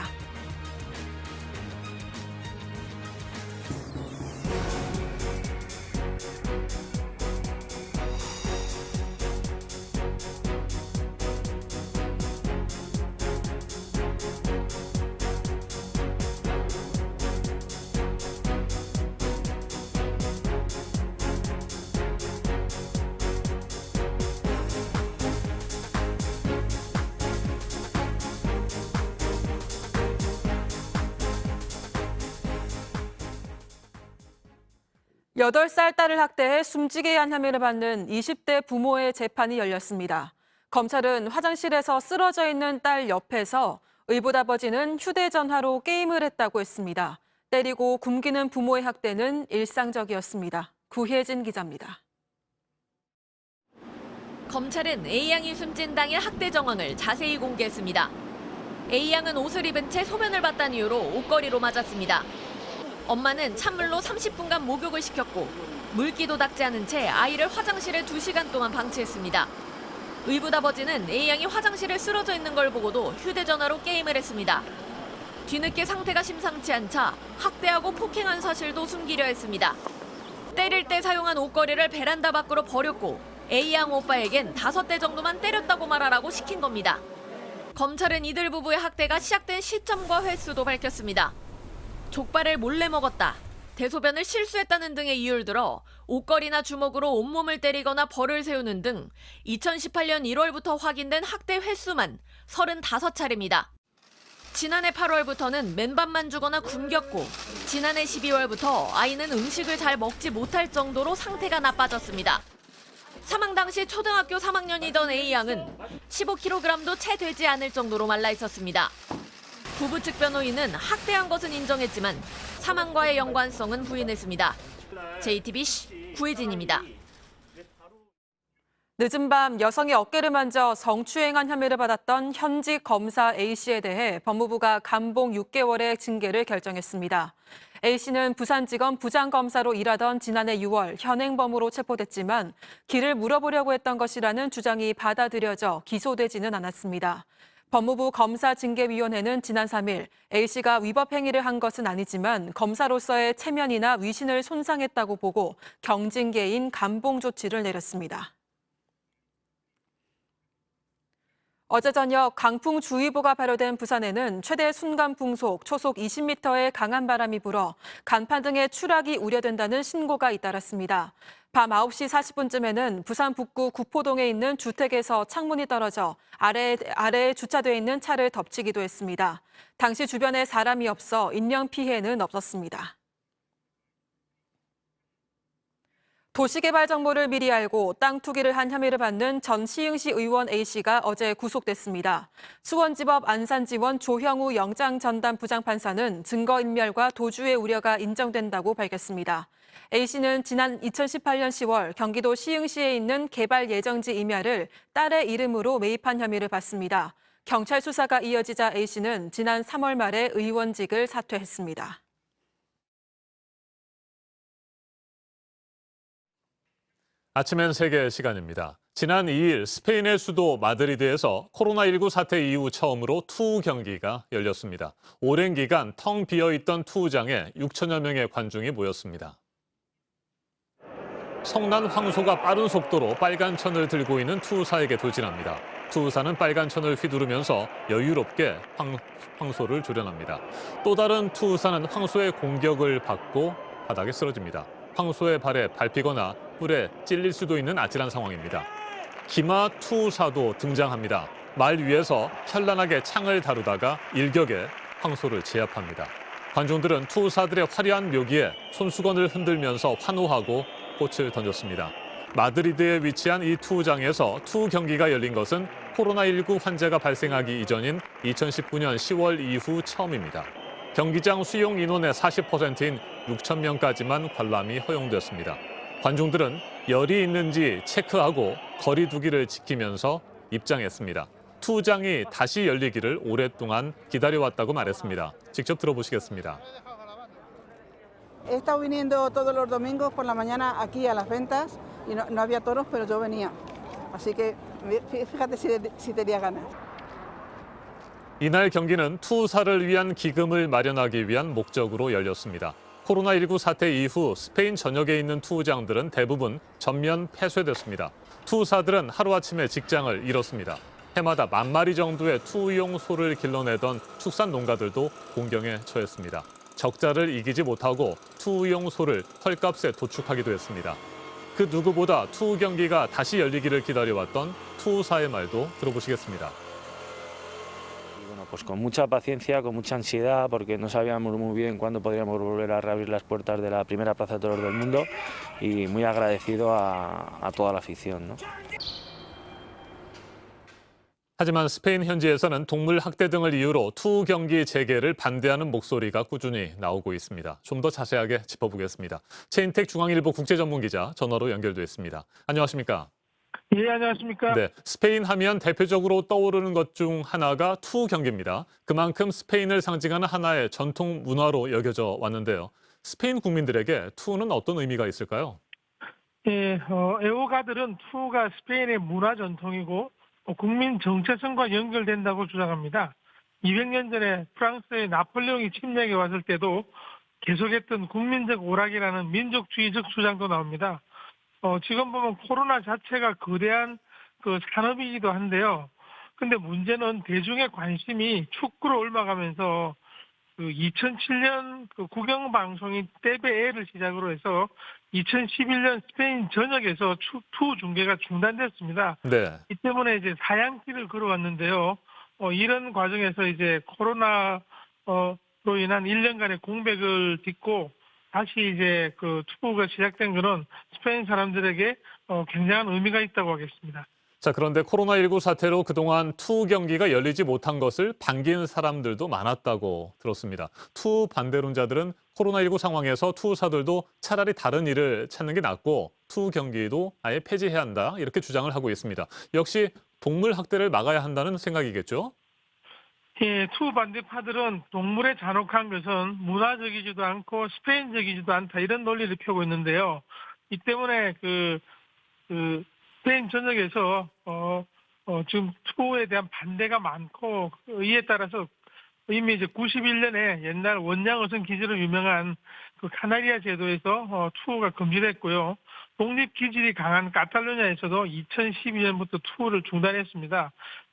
여덟 살 딸을 학대해 숨지게 한 혐의를 받는 20대 부모의 재판이 열렸습니다. 검찰은 화장실에서 쓰러져 있는 딸 옆에서 의붓아버지는 휴대전화로 게임을 했다고 했습니다. 때리고 굶기는 부모의 학대는 일상적이었습니다. 구혜진 기자입니다. 검찰은 A양이 숨진 당일 학대 정황을 자세히 공개했습니다. A양은 옷을 입은 채 소변을 봤다는 이유로 옷걸이로 맞았습니다. 엄마는 찬물로 30분간 목욕을 시켰고 물기도 닦지 않은 채 아이를 화장실에 2시간 동안 방치했습니다. 의붓아버지는 A양이 화장실에 쓰러져 있는 걸 보고도 휴대전화로 게임을 했습니다. 뒤늦게 상태가 심상치 않자 학대하고 폭행한 사실도 숨기려 했습니다. 때릴 때 사용한 옷걸이를 베란다 밖으로 버렸고 A양 오빠에겐 5대 정도만 때렸다고 말하라고 시킨 겁니다. 검찰은 이들 부부의 학대가 시작된 시점과 횟수도 밝혔습니다. 족발을 몰래 먹었다, 대소변을 실수했다는 등의 이유를 들어 옷걸이나 주먹으로 온몸을 때리거나 벌을 세우는 등 2018년 1월부터 확인된 학대 횟수만 35차례입니다. 지난해 8월부터는 맨밥만 주거나 굶겼고 지난해 12월부터 아이는 음식을 잘 먹지 못할 정도로 상태가 나빠졌습니다. 사망 당시 초등학교 3학년이던 A양은 15kg도 채 되지 않을 정도로 말라 있었습니다. 부부 측 변호인은 학대한 것은 인정했지만 사망과의 연관성은 부인했습니다. JTBC 구혜진입니다. 늦은 밤 여성의 어깨를 만져 성추행한 혐의를 받았던 현직 검사 A씨에 대해 법무부가 감봉 6개월의 징계를 결정했습니다. A씨는 부산지검 부장검사로 일하던 지난해 6월 현행범으로 체포됐지만 길을 물어보려고 했던 것이라는 주장이 받아들여져 기소되지는 않았습니다. 법무부 검사징계위원회는 지난 3일 A씨가 위법 행위를 한 것은 아니지만 검사로서의 체면이나 위신을 손상했다고 보고 경징계인 감봉 조치를 내렸습니다. 어제 저녁 강풍주의보가 발효된 부산에는 최대 순간풍속 초속 20m의 강한 바람이 불어 간판 등의 추락이 우려된다는 신고가 잇따랐습니다. 밤 9시 40분쯤에는 부산 북구 구포동에 있는 주택에서 창문이 떨어져 아래에 주차돼 있는 차를 덮치기도 했습니다. 당시 주변에 사람이 없어 인명 피해는 없었습니다. 도시개발 정보를 미리 알고 땅 투기를 한 혐의를 받는 전 시흥시 의원 A씨가 어제 구속됐습니다. 수원지법 안산지원 조형우 영장전담 부장판사는 증거인멸과 도주의 우려가 인정된다고 밝혔습니다. A씨는 지난 2018년 10월 경기도 시흥시에 있는 개발 예정지 임야를 딸의 이름으로 매입한 혐의를 받습니다. 경찰 수사가 이어지자 A씨는 지난 3월 말에 의원직을 사퇴했습니다. 아침엔 세계 시간입니다. 지난 2일 스페인의 수도 마드리드에서 코로나19 사태 이후 처음으로 투우 경기가 열렸습니다. 오랜 기간 텅 비어있던 투우장에 6천여 명의 관중이 모였습니다. 성난 황소가 빠른 속도로 빨간 천을 들고 있는 투사에게 돌진합니다. 투사는 빨간 천을 휘두르면서 여유롭게 황소를 조련합니다. 또 다른 투사는 황소의 공격을 받고 바닥에 쓰러집니다. 황소의 발에 밟히거나 뿔에 찔릴 수도 있는 아찔한 상황입니다. 기마 투사도 등장합니다. 말 위에서 현란하게 창을 다루다가 일격에 황소를 제압합니다. 관중들은 투사들의 화려한 묘기에 손수건을 흔들면서 환호하고 꽃을 던졌습니다. 마드리드에 위치한 이 투장에서 투 경기가 열린 것은 코로나19 환자가 발생하기 이전인 2019년 10월 이후 처음입니다. 경기장 수용 인원의 40%인 6천 명까지만 관람이 허용됐습니다. 관중들은 열이 있는지 체크하고 거리 두기를 지키면서 입장했습니다. 투장이 다시 열리기를 오랫동안 기다려왔다고 말했습니다. 직접 들어보시겠습니다. He estado viniendo todos los domingos por la mañana aquí a las ventas y no había toros, pero yo venía. Así que fíjate si tenía ganas. 이날 경기는 투사를 위한 기금을 마련하기 위한 목적으로 열렸습니다. 코로나19 사태 이후 스페인 전역에 있는 투장들은 대부분 전면 폐쇄됐습니다. 투사들은 하루아침에 직장을 잃었습니다. 해마다 10,000마리 정도의 투용 소를 길러내던 축산 농가들도 공경에 처했습니다. 적자를 이기지 못하고 투용 소를 헐값에 도축하기도 했습니다. 그 누구보다 투 경기가 다시 열리기를 기다려왔던 투사의 말도 들어보시겠습니다. Pues con mucha paciencia, con mucha ansiedad, porque no sabíamos muy bien cuándo podríamos volver a reabrir las puertas de la primera plaza de toros del mundo y muy agradecido a toda la afición, ¿no? 하지만 스페인 현지에서는 동물 학대 등을 이유로 투 경기 재개를 반대하는 목소리가 꾸준히 나오고 있습니다. 좀 더 자세하게 짚어보겠습니다. 최인택 중앙일보 국제전문기자 전화로 연결돼 있습니다. 안녕하십니까? 예, 안녕하십니까? 네, 스페인 하면 대표적으로 떠오르는 것 중 하나가 투 경기입니다. 그만큼 스페인을 상징하는 하나의 전통 문화로 여겨져 왔는데요. 스페인 국민들에게 투는 어떤 의미가 있을까요? 예, 애호가들은 투가 스페인의 문화 전통이고 국민 정체성과 연결된다고 주장합니다. 200년 전에 프랑스의 나폴레옹이 침략에 왔을 때도 계속했던 국민적 오락이라는 민족주의적 주장도 나옵니다. 지금 보면 코로나 자체가 거대한 그 산업이기도 한데요. 근데 문제는 대중의 관심이 축구로 옮아가면서 그 2007년 그 국영방송인 TVE를 시작으로 해서 2011년 스페인 전역에서 투 중계가 중단됐습니다. 네. 이 때문에 이제 사양길을 걸어왔는데요. 이런 과정에서 이제 코로나로 인한 1년간의 공백을 딛고 다시 이제 그 투구가 시작된 것은 스페인 사람들에게 굉장한 의미가 있다고 하겠습니다. 자, 그런데 코로나19 사태로 그동안 투 경기가 열리지 못한 것을 반기는 사람들도 많았다고 들었습니다. 투 반대론자들은 코로나19 상황에서 투사들도 차라리 다른 일을 찾는 게 낫고 투 경기도 아예 폐지해야 한다 이렇게 주장을 하고 있습니다. 역시 동물 학대를 막아야 한다는 생각이겠죠? 예, 투 반대파들은 동물의 잔혹한 것은 문화적이지도 않고 스페인적이지도 않다 이런 논리를 펴고 있는데요. 이 때문에 그 스페인 전역에서 지금 투에 대한 반대가 많고 이에 따라서 이미 이제 91년에 옛날 원양어선 기지로 유명한 그 카나리아 제도에서 투가 금지됐고요. 독립 기질이 강한 카탈루냐에서도 2012년부터 투를 중단했습니다.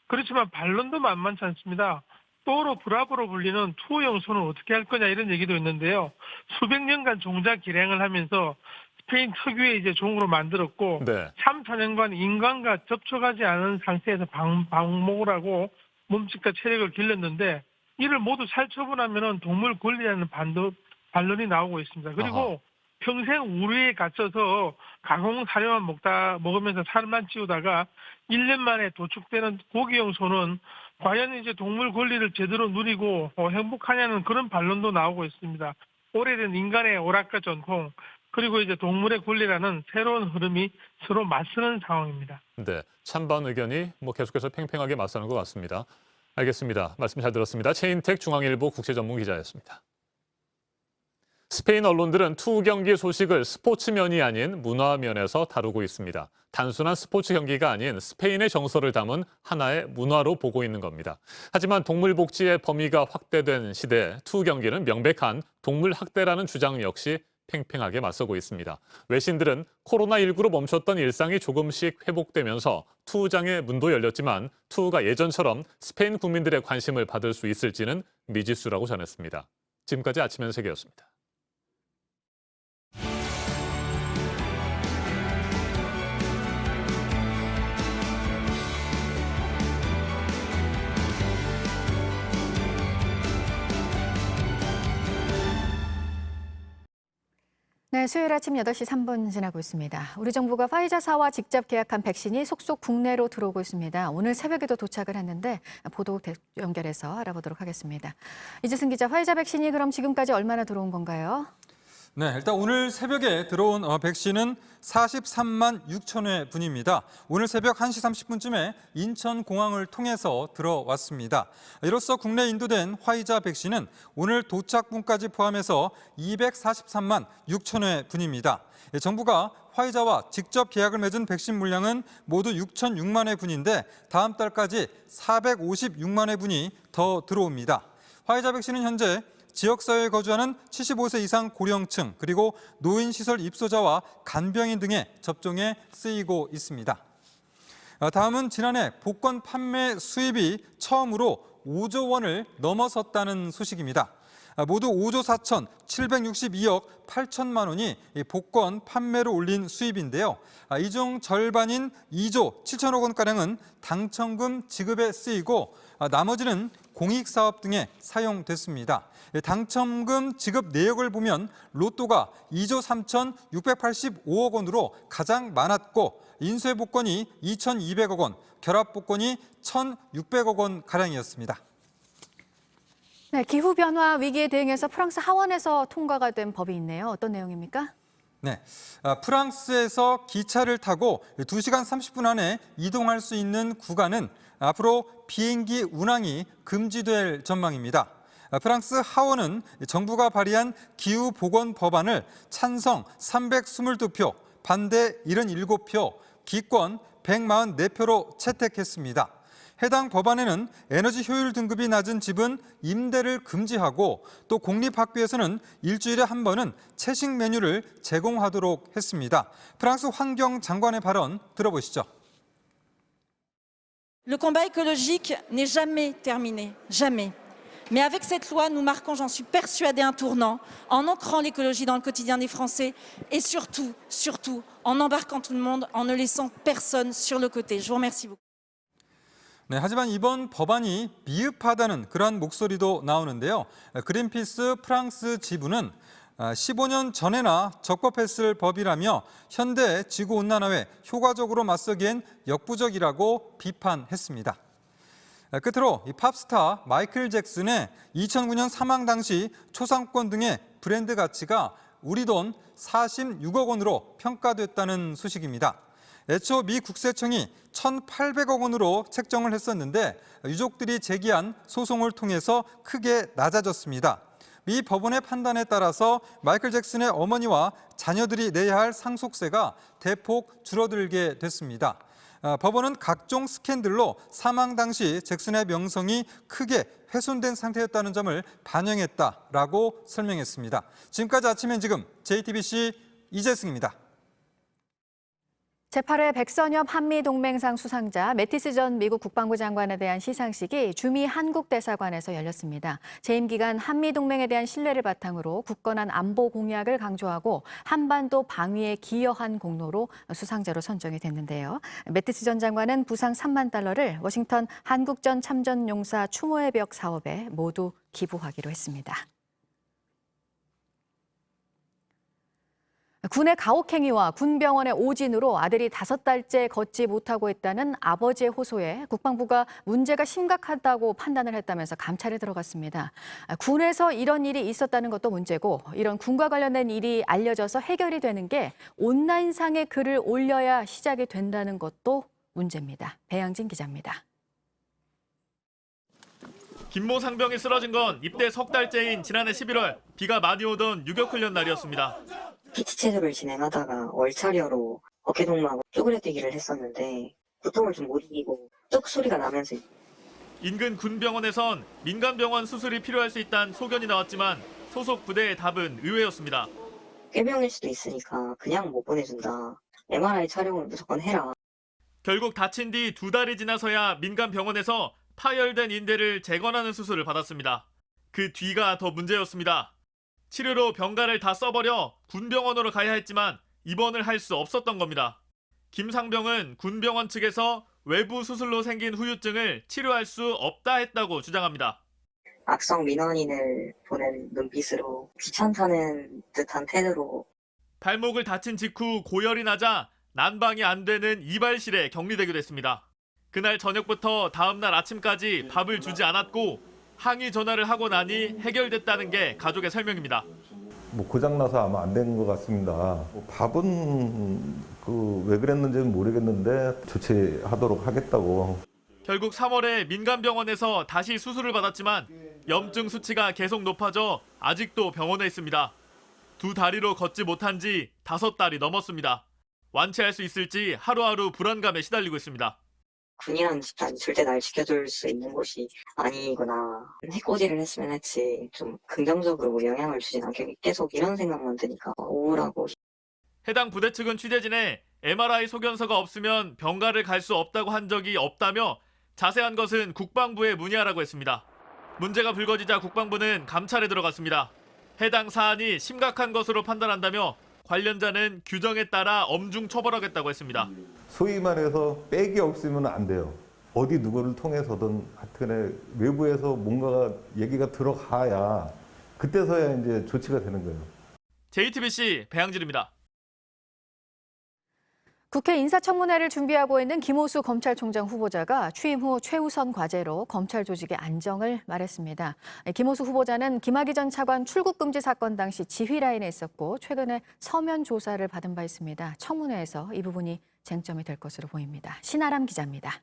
그렇지만 반론도 만만치 않습니다. 또로 브라보로 불리는 투어 용소는 어떻게 할 거냐 이런 얘기도 있는데요. 수백 년간 종자 기량을 하면서 스페인 특유의 이제 종으로 만들었고 네. 3, 4년간 인간과 접촉하지 않은 상태에서 방목을 하고 몸집과 체력을 길렀는데 이를 모두 살처분하면은 동물 권리라는 반론이 나오고 있습니다. 그리고 평생 우리에 갇혀서 가공 사료만 먹으면서 살만 찌우다가 1년 만에 도축되는 고기용 소는 과연 이제 동물 권리를 제대로 누리고 행복하냐는 그런 반론도 나오고 있습니다. 오래된 인간의 오락과 전통 그리고 이제 동물의 권리라는 새로운 흐름이 서로 맞서는 상황입니다. 네, 찬반 의견이 계속해서 팽팽하게 맞서는 것 같습니다. 알겠습니다. 말씀 잘 들었습니다. 최인택 중앙일보 국제전문기자였습니다. 스페인 언론들은 투 경기 소식을 스포츠면이 아닌 문화면에서 다루고 있습니다. 단순한 스포츠 경기가 아닌 스페인의 정서를 담은 하나의 문화로 보고 있는 겁니다. 하지만 동물 복지의 범위가 확대된 시대 투 경기는 명백한 동물 학대라는 주장 역시 팽팽하게 맞서고 있습니다. 외신들은 코로나19로 멈췄던 일상이 조금씩 회복되면서 투우장의 문도 열렸지만 투우가 예전처럼 스페인 국민들의 관심을 받을 수 있을지는 미지수라고 전했습니다. 지금까지 아침 세계였습니다. 네, 수요일 아침 8시 3분 지나고 있습니다. 우리 정부가 화이자사와 직접 계약한 백신이 속속 국내로 들어오고 있습니다. 오늘 새벽에도 도착을 했는데 보도 연결해서 알아보도록 하겠습니다. 이재승 기자, 화이자 백신이 그럼 지금까지 얼마나 들어온 건가요? 네, 일단 오늘 새벽에 들어온 백신은 43만 6천 회 분입니다. 오늘 새벽 1시 30분쯤에 인천공항을 통해서 들어왔습니다. 이로써 국내에 인도된 화이자 백신은 오늘 도착분까지 포함해서 243만 6천 회 분입니다. 정부가 화이자와 직접 계약을 맺은 백신 물량은 모두 6,006만 회 분인데 다음 달까지 456만 회 분이 더 들어옵니다. 화이자 백신은 현재 지역사회에 거주하는 75세 이상 고령층 그리고 노인시설 입소자와 간병인 등의 접종에 쓰이고 있습니다. 다음은 지난해 복권 판매 수입이 처음으로 5조 원을 넘어섰다는 소식입니다. 모두 5조 4,762억 8천만 원이 복권 판매로 올린 수입인데요. 이 중 절반인 2조 7천억 원가량은 당첨금 지급에 쓰이고 나머지는 공익사업 등에 사용됐습니다. 당첨금 지급 내역을 보면 로또가 2조 3,685억 원으로 가장 많았고 인수의 복권이 2,200억 원, 결합 복권이 1,600억 원 가량이었습니다. 네, 기후변화 위기에 대응해서 프랑스 하원에서 통과가 된 법이 있네요. 어떤 내용입니까? 네, 프랑스에서 기차를 타고 2시간 30분 안에 이동할 수 있는 구간은 앞으로 비행기 운항이 금지될 전망입니다. 프랑스 하원은 정부가 발의한 기후보건 법안을 찬성 322표, 반대 77표, 기권 144표로 채택했습니다. 해당 법안에는 에너지 효율 등급이 낮은 집은 임대를 금지하고 또 공립학교에서는 일주일에 한 번은 채식 메뉴를 제공하도록 했습니다. 프랑스 환경장관의 발언 들어보시죠. Le combat écologique n'est jamais terminé, jamais. Mais avec cette loi, nous marquons, j'en suis persuadée, un tournant en ancrant l'écologie dans le quotidien des Français et surtout, en embarquant tout le monde, en ne laissant personne sur le côté. Je vous remercie beaucoup. 네, 하지만 이번 법안이 미흡하다는 그러한 목소리도 나오는데요. 그린피스 프랑스 지부는 15년 전에나 적법했을 법이라며 현대 지구온난화에 효과적으로 맞서기엔 역부족이라고 비판했습니다. 끝으로 이 팝스타 마이클 잭슨의 2009년 사망 당시 초상권 등의 브랜드 가치가 우리 돈 46억 원으로 평가됐다는 소식입니다. 애초 미 국세청이 1,800억 원으로 책정을 했었는데 유족들이 제기한 소송을 통해서 크게 낮아졌습니다. 미 법원의 판단에 따라서 마이클 잭슨의 어머니와 자녀들이 내야 할 상속세가 대폭 줄어들게 됐습니다. 법원은 각종 스캔들로 사망 당시 잭슨의 명성이 크게 훼손된 상태였다는 점을 반영했다라고 설명했습니다. 지금까지 아침엔 지금 JTBC 이재승입니다. 제8회 백선엽 한미동맹상 수상자 매티스 전 미국 국방부 장관에 대한 시상식이 주미 한국대사관에서 열렸습니다. 재임 기간 한미동맹에 대한 신뢰를 바탕으로 굳건한 안보 공약을 강조하고 한반도 방위에 기여한 공로로 수상자로 선정이 됐는데요. 매티스 전 장관은 부상 3만 달러를 워싱턴 한국전 참전용사 추모의 벽 사업에 모두 기부하기로 했습니다. 군의 가혹행위와 군병원의 오진으로 아들이 5달째 걷지 못하고 있다는 아버지의 호소에 국방부가 문제가 심각하다고 판단을 했다면서 감찰에 들어갔습니다. 군에서 이런 일이 있었다는 것도 문제고 이런 군과 관련된 일이 알려져서 해결이 되는 게 온라인상의 글을 올려야 시작이 된다는 것도 문제입니다. 배양진 기자입니다. 김모 상병이 쓰러진 건 입대 석 달째인 지난해 11월 비가 많이 오던 유격훈련 날이었습니다. PT 체조를 진행하다가 월차려로 어깨동무하고 쪼그려뛰기를 했었는데 고통을 좀 못 이기고 뚝 소리가 나면서 인근 군병원에선 민간병원 수술이 필요할 수 있다는 소견이 나왔지만 소속 부대의 답은 의외였습니다. 꾀병일 수도 있으니까 그냥 못 보내준다. MRI 촬영을 무조건 해라. 결국 다친 뒤 2달이 지나서야 민간 병원에서 파열된 인대를 재건하는 수술을 받았습니다. 그 뒤가 더 문제였습니다. 치료로 병가를 다 써버려 군병원으로 가야 했지만 입원을 할 수 없었던 겁니다. 김상병은 군병원 측에서 외부 수술로 생긴 후유증을 치료할 수 없다 했다고 주장합니다. 악성 민원인을 보는 눈빛으로 귀찮다는 듯한 태도로 발목을 다친 직후 고열이 나자 난방이 안 되는 이발실에 격리되기도 했습니다. 그날 저녁부터 다음날 아침까지 밥을 주지 않았고 항의 전화를 하고 나니 해결됐다는 게 가족의 설명입니다. 고장나서 아마 안 된 것 같습니다. 밥은 왜 그랬는지는 모르겠는데 조치하도록 하겠다고. 결국 3월에 민간병원에서 다시 수술을 받았지만 염증 수치가 계속 높아져 아직도 병원에 있습니다. 2다리로 걷지 못한 지 5달이 넘었습니다. 완치할 수 있을지 하루하루 불안감에 시달리고 있습니다. 군이라는 집단이 절대 날 지켜줄 수 있는 곳이 아니구나. 해코지를 했으면 했지. 좀 긍정적으로 영향을 주진 않게 계속 이런 생각만 드니까 우울하고. 해당 부대 측은 취재진에 MRI 소견서가 없으면 병가를 갈 수 없다고 한 적이 없다며 자세한 것은 국방부에 문의하라고 했습니다. 문제가 불거지자 국방부는 감찰에 들어갔습니다. 해당 사안이 심각한 것으로 판단한다며 관련자는 규정에 따라 엄중 처벌하겠다고 했습니다. 소위 말해서 백이 없으면 안 돼요. 어디 누구를 통해서든 하여튼에 외부에서 뭔가 얘기가 들어가야 그때서야 이제 조치가 되는 거예요. JTBC 배양질입니다. 국회 인사청문회를 준비하고 있는 김호수 검찰총장 후보자가 취임 후 최우선 과제로 검찰 조직의 안정을 말했습니다. 김호수 후보자는 김학의 전 차관 출국 금지 사건 당시 지휘 라인에 있었고 최근에 서면 조사를 받은 바 있습니다. 청문회에서 이 부분이 쟁점이 될 것으로 보입니다. 신아람 기자입니다.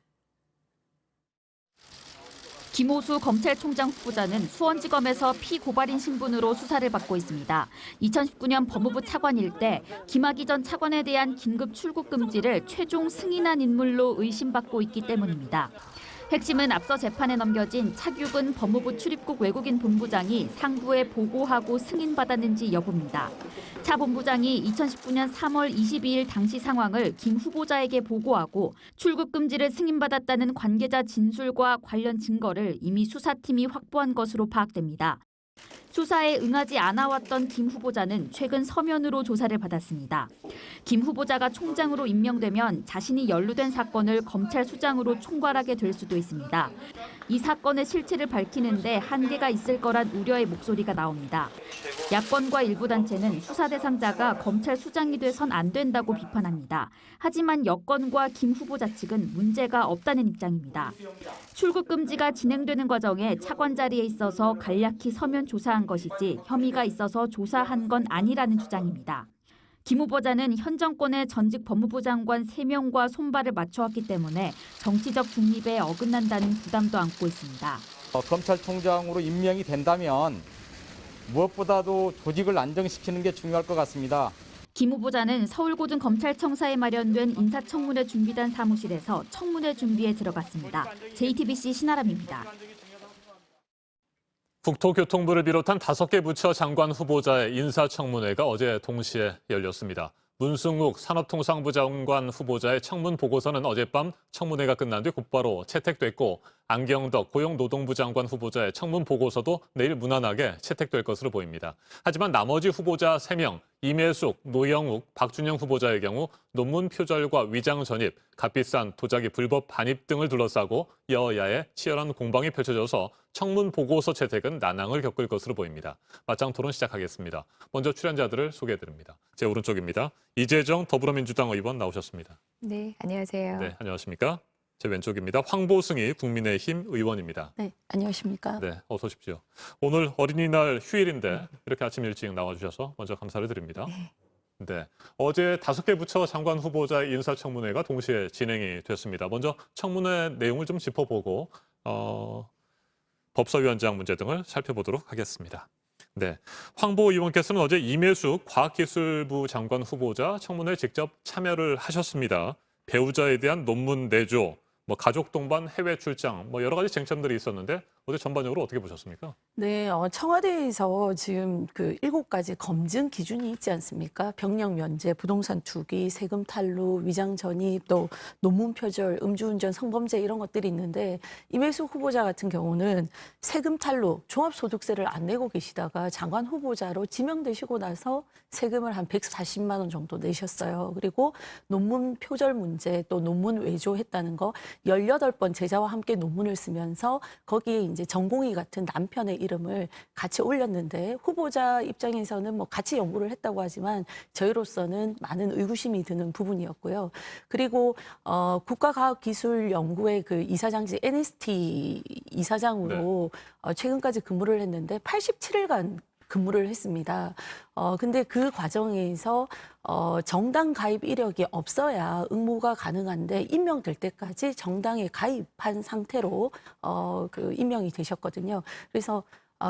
김호수 검찰총장 후보자는 수원지검에서 피고발인 신분으로 수사를 받고 있습니다. 2019년 법무부 차관일 때 김학의 전 차관에 대한 긴급 출국 금지를 최종 승인한 인물로 의심받고 있기 때문입니다. 핵심은 앞서 재판에 넘겨진 차규근 법무부 출입국 외국인 본부장이 상부에 보고하고 승인받았는지 여부입니다. 차 본부장이 2019년 3월 22일 당시 상황을 김 후보자에게 보고하고 출국 금지를 승인받았다는 관계자 진술과 관련 증거를 이미 수사팀이 확보한 것으로 파악됩니다. 수사에 응하지 않아왔던 김 후보자는 최근 서면으로 조사를 받았습니다. 김 후보자가 총장으로 임명되면 자신이 연루된 사건을 검찰 수장으로 총괄하게 될 수도 있습니다. 이 사건의 실체를 밝히는데 한계가 있을 거란 우려의 목소리가 나옵니다. 야권과 일부 단체는 수사 대상자가 검찰 수장이 돼선 안 된다고 비판합니다. 하지만 여권과 김 후보자 측은 문제가 없다는 입장입니다. 출국 금지가 진행되는 과정에 차관 자리에 있어서 간략히 서면 조사한 것이지 혐의가 있어서 조사한 건 아니라는 주장입니다. 김 후보자는 현 정권의 전직 법무부 장관 3명과 손발을 맞춰왔기 때문에 정치적 중립에 어긋난다는 부담도 안고 있습니다. 검찰총장으로 임명이 된다면 무엇보다도 조직을 안정시키는 게 중요할 것 같습니다. 김 후보자는 서울고등검찰청사에 마련된 인사청문회 준비단 사무실에서 청문회 준비에 들어갔습니다. JTBC 신아람입니다. 국토교통부를 비롯한 5개 부처 장관 후보자의 인사청문회가 어제 동시에 열렸습니다. 문승욱 산업통상부 장관 후보자의 청문 보고서는 어젯밤 청문회가 끝난 뒤 곧바로 채택됐고 안경덕 고용노동부 장관 후보자의 청문 보고서도 내일 무난하게 채택될 것으로 보입니다. 하지만 나머지 후보자 3명, 임혜숙, 노영욱, 박준영 후보자의 경우 논문 표절과 위장 전입, 값비싼 도자기 불법 반입 등을 둘러싸고 여야의 치열한 공방이 펼쳐져서 청문 보고서 채택은 난항을 겪을 것으로 보입니다. 맞짱 토론 시작하겠습니다. 먼저 출연자들을 소개해드립니다. 제 오른쪽입니다. 이재정 더불어민주당 의원 나오셨습니다. 네, 안녕하세요. 네, 안녕하십니까? 제 왼쪽입니다. 황보승희 국민의힘 의원입니다. 네, 안녕하십니까? 네, 어서 오십시오. 오늘 어린이날 휴일인데 이렇게 아침 일찍 나와주셔서 먼저 감사를 드립니다. 네, 어제 5개 부처 장관 후보자의 인사청문회가 동시에 진행이 됐습니다. 먼저 청문회 내용을 좀 짚어보고 법사위원장 문제 등을 살펴보도록 하겠습니다. 네, 황보 의원께서는 어제 임혜숙 과학기술부 장관 후보자 청문회에 직접 참여를 하셨습니다. 배우자에 대한 논문 내조, 가족 동반 해외 출장, 여러 가지 쟁점들이 있었는데 어제 전반적으로 어떻게 보셨습니까? 네, 청와대에서 지금 그 7가지 검증 기준이 있지 않습니까? 병력 면제, 부동산 투기, 세금 탈루, 위장 전입, 또 논문 표절, 음주운전, 성범죄 이런 것들이 있는데 임혜숙 후보자 같은 경우는 세금 탈루, 종합소득세를 안 내고 계시다가 장관 후보자로 지명되시고 나서 세금을 한 140만 원 정도 내셨어요. 그리고 논문 표절 문제, 또 논문 외조했다는 거 18번 제자와 함께 논문을 쓰면서 거기에 이제 전공의 같은 남편의 이름을 같이 올렸는데 후보자 입장에서는 뭐 같이 연구를 했다고 하지만 저희로서는 많은 의구심이 드는 부분이었고요. 그리고 국가과학기술연구회 그 이사장직 NST 이사장으로 최근까지 근무를 했는데 87일간 근무를 했습니다. 근데 그 과정에서 정당 가입 이력이 없어야 응모가 가능한데 임명될 때까지 정당에 가입한 상태로 그 임명이 되셨거든요. 그래서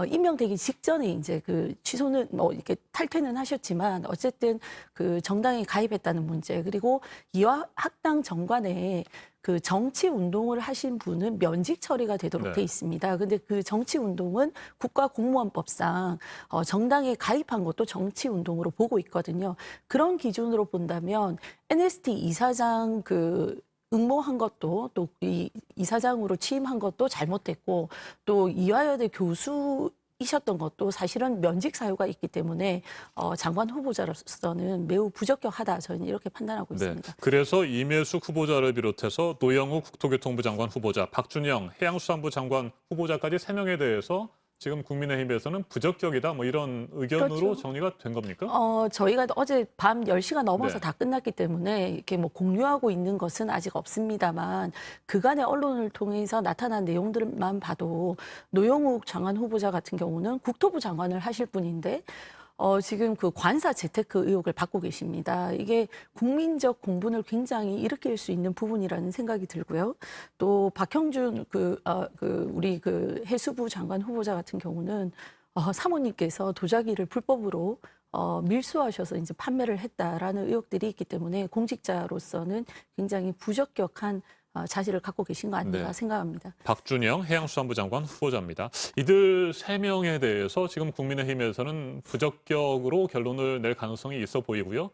임명되기 직전에 이제 그 취소는 뭐 이렇게 탈퇴는 하셨지만 어쨌든 그 정당에 가입했다는 문제 그리고 이화 학당 정관에 그 정치 운동을 하신 분은 면직 처리가 되도록 돼 있습니다. 근데 그 정치 운동은 국가공무원법상 정당에 가입한 것도 정치 운동으로 보고 있거든요. 그런 기준으로 본다면 NST 이사장 그 응모한 것도 또 이 이사장으로 취임한 것도 잘못됐고 또 이화여대 교수이셨던 것도 사실은 면직 사유가 있기 때문에 장관 후보자로서는 매우 부적격하다 저는 이렇게 판단하고 있습니다. 그래서 임혜숙 후보자를 비롯해서 노영우 국토교통부 장관 후보자, 박준영 해양수산부 장관 후보자까지 3명에 대해서 지금 국민의힘에서는 부적격이다 뭐 이런 의견으로 그렇죠. 정리가 된 겁니까? 저희가 어제 밤 10시가 넘어서 다 끝났기 때문에 이렇게 뭐 공유하고 있는 것은 아직 없습니다만 그간의 언론을 통해서 나타난 내용들만 봐도 노영욱 장관 후보자 같은 경우는 국토부 장관을 하실 분인데 지금 그 관사 재테크 의혹을 받고 계십니다. 이게 국민적 공분을 굉장히 일으킬 수 있는 부분이라는 생각이 들고요. 또 박형준 우리 그 해수부 장관 후보자 같은 경우는 사모님께서 도자기를 불법으로 밀수하셔서 이제 판매를 했다라는 의혹들이 있기 때문에 공직자로서는 굉장히 부적격한 자질을 갖고 계신 거 아닌가 생각합니다. 박준영 해양수산부 장관 후보자입니다. 이들 3명에 대해서 지금 국민의힘에서는 부적격으로 결론을 낼 가능성이 있어 보이고요.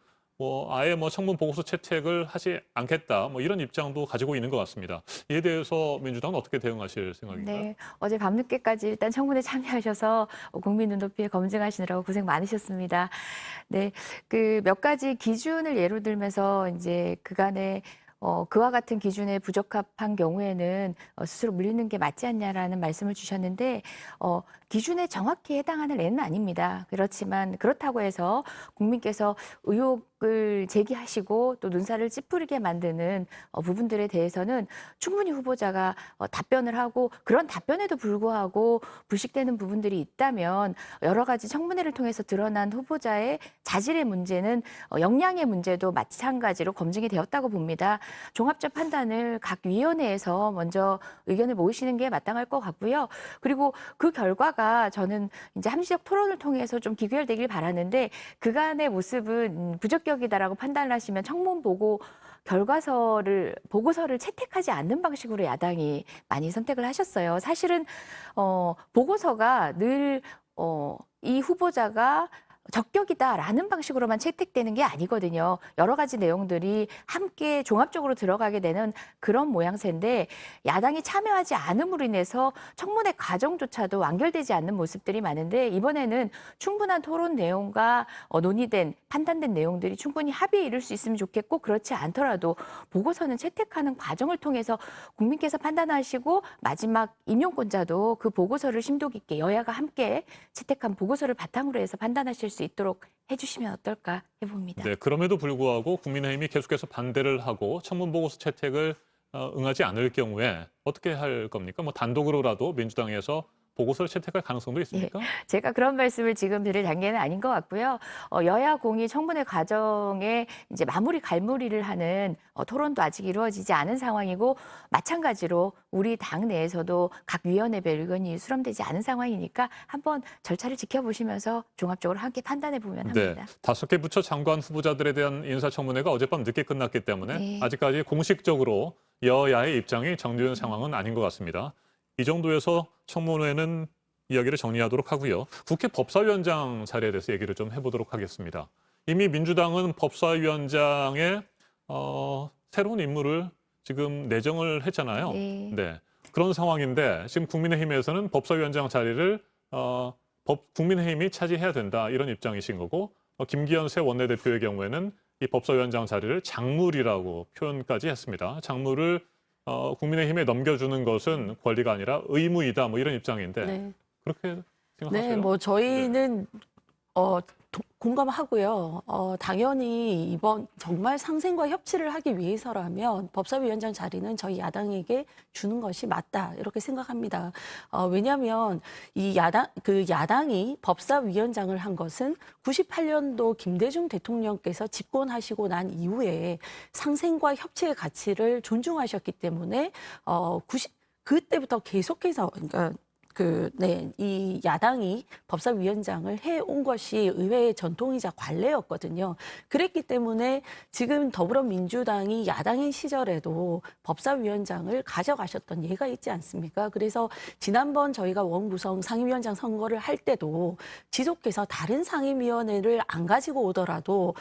아예 청문 보고서 채택을 하지 않겠다 이런 입장도 가지고 있는 것 같습니다. 이에 대해서 민주당은 어떻게 대응하실 생각인가요? 네, 어제 밤늦게까지 일단 청문회 참여하셔서 국민 눈높이에 검증하시느라고 고생 많으셨습니다. 네, 그 몇 가지 기준을 예로 들면서 이제 그간에 그와 같은 기준에 부적합한 경우에는 스스로 물리는 게 맞지 않냐라는 말씀을 주셨는데 기준에 정확히 해당하는 애는 아닙니다. 그렇지만 그렇다고 해서 국민께서 의혹을 제기하시고 또 눈살을 찌푸리게 만드는 부분들에 대해서는 충분히 후보자가 답변을 하고 그런 답변에도 불구하고 불식되는 부분들이 있다면 여러 가지 청문회를 통해서 드러난 후보자의 자질의 문제는 역량의 문제도 마찬가지로 검증이 되었다고 봅니다. 종합적 판단을 각 위원회에서 먼저 의견을 모으시는 게 마땅할 것 같고요. 그리고 그 결과가 저는 이제 함시적 토론을 통해서 좀 기결되길 바라는데 그간의 모습은 부적격이다라고 판단하시면 청문 보고 보고서를 채택하지 않는 방식으로 야당이 많이 선택을 하셨어요. 사실은 보고서가 늘 이 후보자가 적격이다라는 방식으로만 채택되는 게 아니거든요. 여러 가지 내용들이 함께 종합적으로 들어가게 되는 그런 모양새인데 야당이 참여하지 않음으로 인해서 청문회 과정조차도 완결되지 않는 모습들이 많은데 이번에는 충분한 토론 내용과 논의된 판단된 내용들이 충분히 합의에 이를 수 있으면 좋겠고 그렇지 않더라도 보고서는 채택하는 과정을 통해서 국민께서 판단하시고 마지막 임용권자도 그 보고서를 심도 깊게 여야가 함께 채택한 보고서를 바탕으로 해서 판단하실 수 있도록 해주시면 어떨까 해봅니다. 네, 그럼에도 불구하고 국민의힘이 계속해서 반대를 하고 청문 보고서 채택을 응하지 않을 경우에 어떻게 할 겁니까? 단독으로라도 민주당에서 보고서를 채택할 가능성도 있습니까? 제가 그런 말씀을 지금 드릴 단계는 아닌 것 같고요. 여야 공이 청문회 과정에 이제 마무리 갈무리를 하는 토론도 아직 이루어지지 않은 상황이고 마찬가지로 우리 당 내에서도 각 위원회별 의견이 수렴되지 않은 상황이니까 한번 절차를 지켜보시면서 종합적으로 함께 판단해 보면 합니다. 5개 부처 장관 후보자들에 대한 인사청문회가 어젯밤 늦게 끝났기 때문에 아직까지 공식적으로 여야의 입장이 정리된 상황은 아닌 것 같습니다. 이 정도에서 청문회는 이야기를 정리하도록 하고요. 국회 법사위원장 자리에 대해서 얘기를 좀 해보도록 하겠습니다. 이미 민주당은 법사위원장의 새로운 인물을 지금 내정을 했잖아요. 네. 그런 상황인데 지금 국민의힘에서는 법사위원장 자리를 국민의힘이 차지해야 된다 이런 입장이신 거고 김기현 새 원내대표의 경우에는 이 법사위원장 자리를 작물이라고 표현까지 했습니다. 작물을 국민의힘에 넘겨주는 것은 권리가 아니라 의무이다 뭐 이런 입장인데 네. 그렇게 생각하세요? 네, 뭐 저희는 공감하고요. 당연히 이번 정말 상생과 협치를 하기 위해서라면 법사위원장 자리는 저희 야당에게 주는 것이 맞다 이렇게 생각합니다. 왜냐하면 이 야당이 법사위원장을 한 것은 98년도 김대중 대통령께서 집권하시고 난 이후에 상생과 협치의 가치를 존중하셨기 때문에 그때부터 계속해서 그러니까 이 야당이 법사위원장을 해온 것이 의회의 전통이자 관례였거든요. 그랬기 때문에 지금 더불어민주당이 야당인 시절에도 법사위원장을 가져가셨던 예가 있지 않습니까? 그래서 지난번 저희가 원구성 상임위원장 선거를 할 때도 지속해서 다른 상임위원회를 안 가지고 오더라도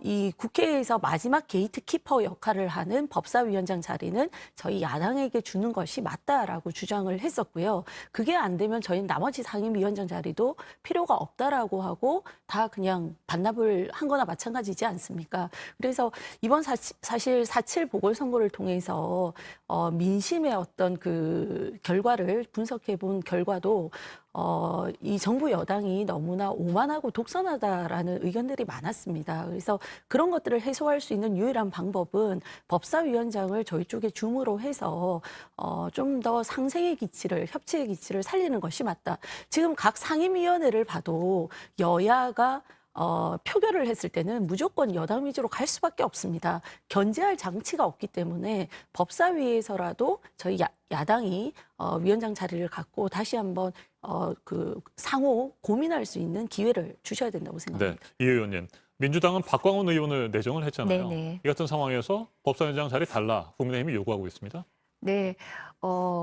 이 국회에서 마지막 게이트키퍼 역할을 하는 법사위원장 자리는 저희 야당에게 주는 것이 맞다라고 주장을 했었고요. 그게 안 되면 저희는 나머지 상임위원장 자리도 필요가 없다라고 하고 다 그냥 반납을 한 거나 마찬가지지 않습니까? 그래서 이번 사실 4.7 보궐선거를 통해서 민심의 어떤 그 결과를 분석해 본 결과도 이 정부 여당이 너무나 오만하고 독선하다라는 의견들이 많았습니다. 그래서 그런 것들을 해소할 수 있는 유일한 방법은 법사위원장을 저희 쪽에 줌으로 해서 좀 더 상생의 기치를, 협치의 기치를 살리는 것이 맞다. 지금 각 상임위원회를 봐도 여야가 표결을 했을 때는 무조건 여당 위주로 갈 수밖에 없습니다. 견제할 장치가 없기 때문에 법사위에서라도 저희 야당이 위원장 자리를 갖고 다시 한번 상호 고민할 수 있는 기회를 주셔야 된다고 생각합니다. 네, 이 의원님. 민주당은 박광원 의원을 내정을 했잖아요. 네네. 이 같은 상황에서 법사위원장 자리 달라 국민의힘이 요구하고 있습니다. 네,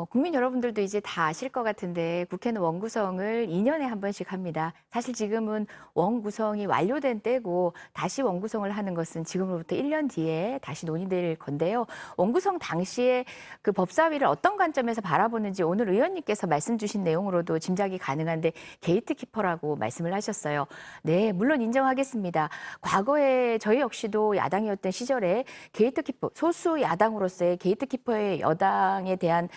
국민 여러분들도 이제 다 아실 것 같은데 국회는 원구성을 2년에 한 번씩 합니다. 사실 지금은 원구성이 완료된 때고 다시 원구성을 하는 것은 지금으로부터 1년 뒤에 다시 논의될 건데요. 원구성 당시에 그 법사위를 어떤 관점에서 바라보는지 오늘 의원님께서 말씀 주신 내용으로도 짐작이 가능한데 게이트키퍼라고 말씀을 하셨어요. 네, 물론 인정하겠습니다. 과거에 저희 역시도 야당이었던 시절에 게이트키퍼, 소수 야당으로서의 게이트키퍼의 여당에 대한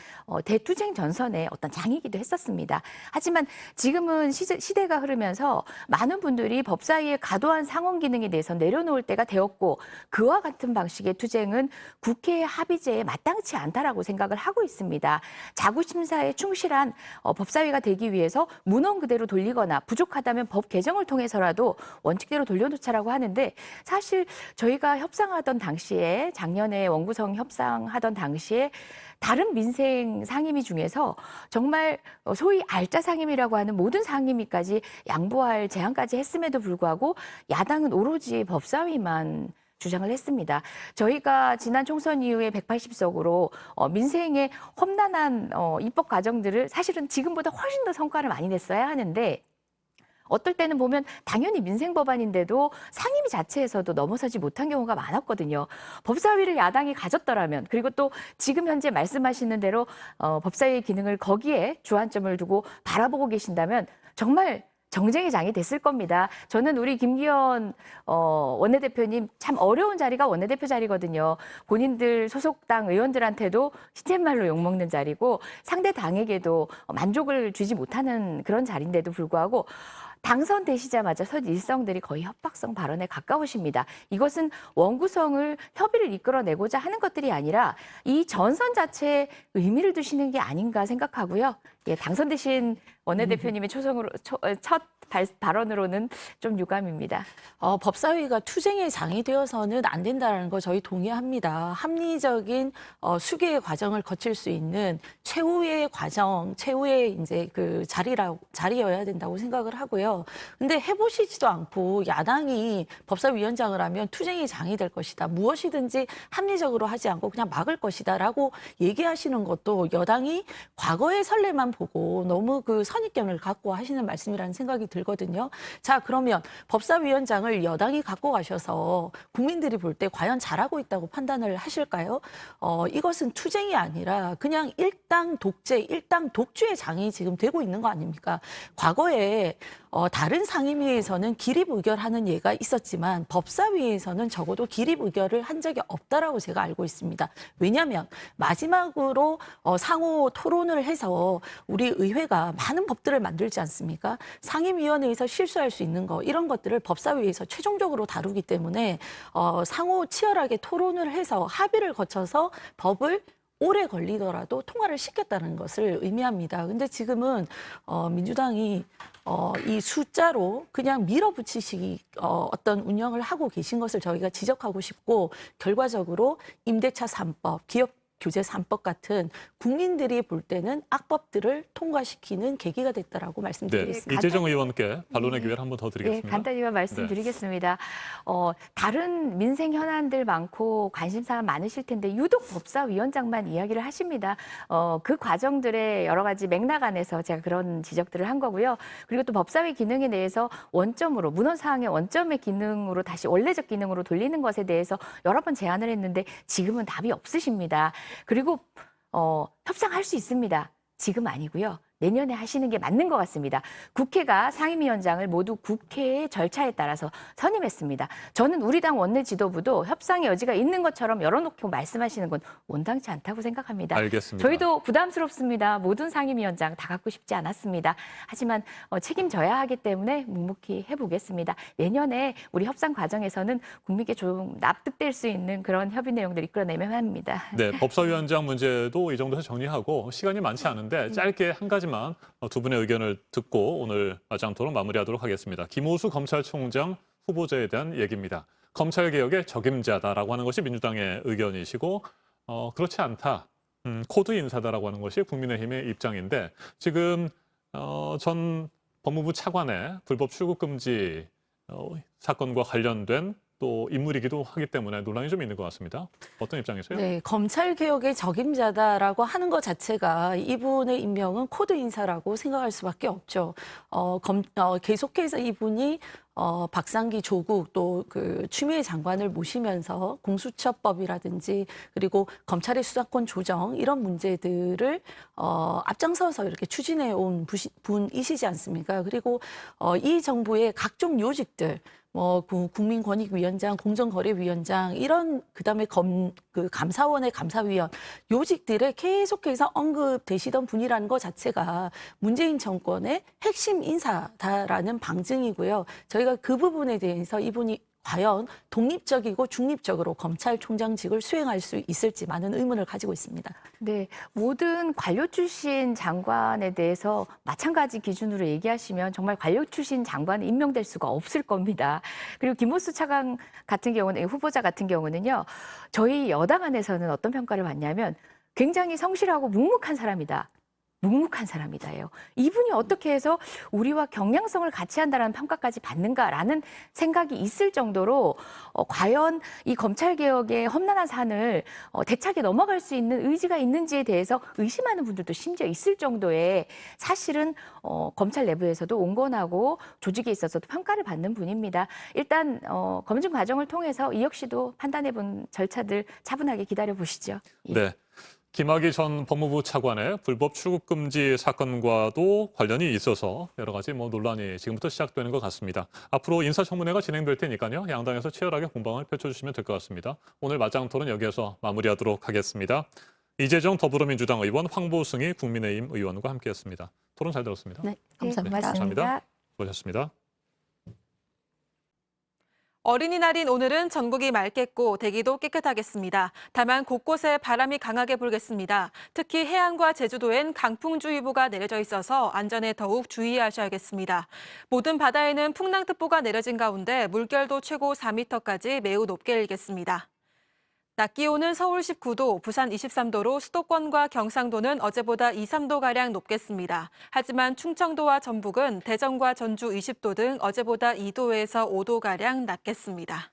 대투쟁 전선의 어떤 장이기도 했었습니다. 하지만 지금은 시대가 흐르면서 많은 분들이 법사위의 과도한 상원 기능에 대해서 내려놓을 때가 되었고 그와 같은 방식의 투쟁은 국회의 합의제에 마땅치 않다라고 생각을 하고 있습니다. 자구심사에 충실한 법사위가 되기 위해서 문헌 그대로 돌리거나 부족하다면 법 개정을 통해서라도 원칙대로 돌려놓자라고 하는데 사실 저희가 협상하던 당시에 작년에 원구성 협상하던 당시에 다른 민생 상임위 중에서 정말 소위 알짜 상임위라고 하는 모든 상임위까지 양보할 제안까지 했음에도 불구하고 야당은 오로지 법사위만 주장을 했습니다. 저희가 지난 총선 이후에 180석으로 민생의 험난한 입법 과정들을 사실은 지금보다 훨씬 더 성과를 많이 냈어야 하는데 어떨 때는 보면 당연히 민생 법안인데도 상임위 자체에서도 넘어서지 못한 경우가 많았거든요. 법사위를 야당이 가졌더라면 그리고 또 지금 현재 말씀하시는 대로 법사위의 기능을 거기에 주안점을 두고 바라보고 계신다면 정말 정쟁의 장이 됐을 겁니다. 저는 우리 김기현 원내대표님 참 어려운 자리가 원내대표 자리거든요. 본인들 소속당 의원들한테도 시쳇말로 욕먹는 자리고 상대 당에게도 만족을 주지 못하는 그런 자리인데도 불구하고 당선되시자마자 첫 일성들이 거의 협박성 발언에 가까우십니다. 이것은 원구성을 협의를 이끌어내고자 하는 것들이 아니라 이 전선 자체에 의미를 두시는 게 아닌가 생각하고요. 예, 당선되신 원내대표님의 첫 발언으로는 좀 유감입니다. 법사위가 투쟁의 장이 되어서는 안 된다는 거 저희 동의합니다. 합리적인 수계의 과정을 거칠 수 있는 최후의 과정, 최후의 이제 그 자리여야 된다고 생각을 하고요. 있고요. 근데 해보시지도 않고 야당이 법사위원장을 하면 투쟁의 장이 될 것이다. 무엇이든지 합리적으로 하지 않고 그냥 막을 것이다라고 얘기하시는 것도 여당이 과거의 선례만 보고 너무 그 선입견을 갖고 하시는 말씀이라는 생각이 들거든요. 자, 그러면 법사위원장을 여당이 갖고 가셔서 국민들이 볼 때 과연 잘하고 있다고 판단을 하실까요? 이것은 투쟁이 아니라 그냥 일당 독재, 일당 독주의 장이 지금 되고 있는 거 아닙니까? 과거에 다른 상임위에서는 기립의결하는 예가 있었지만 법사위에서는 적어도 기립의결을 한 적이 없다라고 제가 알고 있습니다. 왜냐하면 마지막으로 상호 토론을 해서 우리 의회가 많은 법들을 만들지 않습니까? 상임위원회에서 실수할 수 있는 거 이런 것들을 법사위에서 최종적으로 다루기 때문에 상호 치열하게 토론을 해서 합의를 거쳐서 법을 오래 걸리더라도 통과를 시켰다는 것을 의미합니다. 근데 지금은 민주당이 이 숫자로 그냥 밀어붙이시기 어떤 운영을 하고 계신 것을 저희가 지적하고 싶고 결과적으로 임대차 3법, 기업 규제 3법 같은 국민들이 볼 때는 악법들을 통과시키는 계기가 됐다라고 말씀드리겠습니다. 네, 이재정 의원께 반론의 기회를 한 번 더 드리겠습니다. 네, 간단히만 말씀드리겠습니다. 다른 민생 현안들 많고 관심사가 많으실 텐데 유독 법사위원장만 이야기를 하십니다. 그 과정들의 여러 가지 맥락 안에서 제가 그런 지적들을 한 거고요. 그리고 또 법사위 기능에 대해서 원점으로 문헌사항의 원점의 기능으로 다시 원래적 기능으로 돌리는 것에 대해서 여러 번 제안을 했는데 지금은 답이 없으십니다. 그리고 협상할 수 있습니다. 지금 아니고요. 내년에 하시는 게 맞는 것 같습니다. 국회가 상임위원장을 모두 국회의 절차에 따라서 선임했습니다. 저는 우리 당 원내 지도부도 협상의 여지가 있는 것처럼 열어놓고 말씀하시는 건 온당치 않다고 생각합니다. 알겠습니다. 저희도 부담스럽습니다. 모든 상임위원장 다 갖고 싶지 않았습니다. 하지만 책임져야 하기 때문에 묵묵히 해보겠습니다. 내년에 우리 협상 과정에서는 국민께 좀 납득될 수 있는 그런 협의 내용들 이끌어내면 합니다. 네, 법사위원장 문제도 이 정도에서 정리하고 시간이 많지 않은데 짧게 한 가지만 두 분의 의견을 듣고 오늘 마장토론 마무리하도록 하겠습니다. 김호수 검찰총장 후보자에 대한 얘기입니다. 검찰개혁의 적임자다라고 하는 것이 민주당의 의견이시고 그렇지 않다. 코드 인사다라고 하는 것이 국민의힘의 입장인데 지금 전 법무부 차관의 불법 출국 금지 사건과 관련된 또 인물이기도 하기 때문에 논란이 좀 있는 것 같습니다. 어떤 입장이세요? 네, 검찰개혁의 적임자다라고 하는 것 자체가 이분의 임명은 코드 인사라고 생각할 수밖에 없죠. 계속해서 이분이 박상기 조국 또 그 추미애 장관을 모시면서 공수처법이라든지 그리고 검찰의 수사권 조정 이런 문제들을 앞장서서 이렇게 추진해 온 분이시지 않습니까? 그리고 이 정부의 각종 요직들 국민권익위원장, 공정거래위원장 이런 그다음에 감사원의 감사위원 요직들에 계속해서 언급되시던 분이라는 것 자체가 문재인 정권의 핵심 인사다라는 방증이고요. 저희가 그 부분에 대해서 이분이 과연 독립적이고 중립적으로 검찰총장직을 수행할 수 있을지 많은 의문을 가지고 있습니다. 네, 모든 관료 출신 장관에 대해서 마찬가지 기준으로 얘기하시면 정말 관료 출신 장관은 임명될 수가 없을 겁니다. 그리고 김호수 차관 같은 경우는 후보자 같은 경우는요. 저희 여당 안에서는 어떤 평가를 받냐면 굉장히 성실하고 묵묵한 사람이다. 묵묵한 사람이다예요. 이분이 어떻게 해서 우리와 경량성을 같이 한다는 평가까지 받는가라는 생각이 있을 정도로 과연 이 검찰개혁의 험난한 산을 대차게 넘어갈 수 있는 의지가 있는지에 대해서 의심하는 분들도 심지어 있을 정도의 사실은 검찰 내부에서도 온건하고 조직에 있어서도 평가를 받는 분입니다. 일단 검증 과정을 통해서 이 역시도 판단해본 절차들 차분하게 기다려보시죠. 예. 네. 김학의 전 법무부 차관의 불법 출국 금지 사건과도 관련이 있어서 여러 가지 논란이 지금부터 시작되는 것 같습니다. 앞으로 인사청문회가 진행될 테니까요. 양당에서 치열하게 공방을 펼쳐주시면 될 것 같습니다. 오늘 마장토론 여기에서 마무리하도록 하겠습니다. 이재정 더불어민주당 의원, 황보승희 국민의힘 의원과 함께했습니다. 토론 잘 들었습니다. 네, 감사합니다. 감사합니다. 수고하셨습니다. 어린이날인 오늘은 전국이 맑겠고 대기도 깨끗하겠습니다. 다만 곳곳에 바람이 강하게 불겠습니다. 특히 해안과 제주도엔 강풍주의보가 내려져 있어서 안전에 더욱 주의하셔야겠습니다. 모든 바다에는 풍랑특보가 내려진 가운데 물결도 최고 4m까지 매우 높게 일겠습니다. 낮 기온은 서울 19도, 부산 23도로 수도권과 경상도는 어제보다 2, 3도가량 높겠습니다. 하지만 충청도와 전북은 대전과 전주 20도 등 어제보다 2도에서 5도가량 낮겠습니다.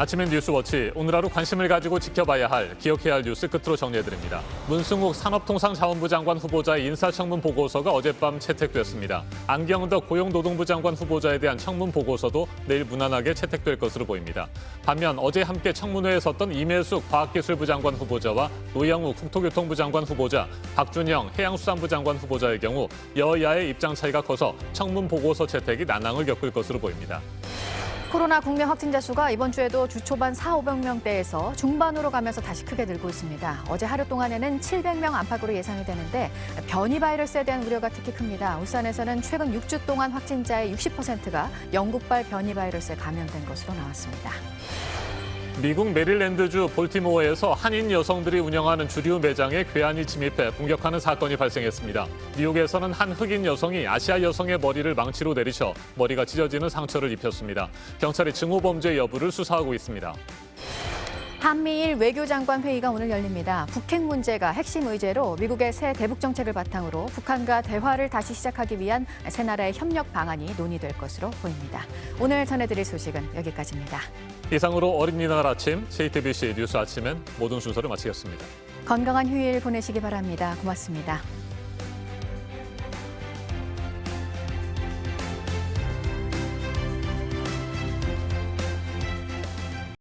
아침엔 뉴스워치, 오늘 하루 관심을 가지고 지켜봐야 할, 기억해야 할 뉴스 끝으로 정리해드립니다. 문승욱 산업통상자원부 장관 후보자의 인사청문 보고서가 어젯밤 채택됐습니다. 안경덕 고용노동부 장관 후보자에 대한 청문 보고서도 내일 무난하게 채택될 것으로 보입니다. 반면 어제 함께 청문회에 섰던 임혜숙 과학기술부 장관 후보자와 노영우 국토교통부 장관 후보자, 박준영 해양수산부 장관 후보자의 경우 여야의 입장 차이가 커서 청문 보고서 채택이 난항을 겪을 것으로 보입니다. 코로나 국내 확진자 수가 이번 주에도 주 초반 400~500명대에서 중반으로 가면서 다시 크게 늘고 있습니다. 어제 하루 동안에는 700명 안팎으로 예상이 되는데 변이 바이러스에 대한 우려가 특히 큽니다. 울산에서는 최근 6주 동안 확진자의 60%가 영국발 변이 바이러스에 감염된 것으로 나왔습니다. 미국 메릴랜드주 볼티모어에서 한인 여성들이 운영하는 주류 매장에 괴한이 침입해 공격하는 사건이 발생했습니다. 뉴욕에서는 한 흑인 여성이 아시아 여성의 머리를 망치로 내리쳐 머리가 찢어지는 상처를 입혔습니다. 경찰이 증오범죄 여부를 수사하고 있습니다. 한미일 외교장관 회의가 오늘 열립니다. 북핵 문제가 핵심 의제로 미국의 새 대북 정책을 바탕으로 북한과 대화를 다시 시작하기 위한 세 나라의 협력 방안이 논의될 것으로 보입니다. 오늘 전해드릴 소식은 여기까지입니다. 이상으로 어린이날 아침 JTBC 뉴스 아침엔 모든 순서를 마치겠습니다. 건강한 휴일 보내시기 바랍니다. 고맙습니다.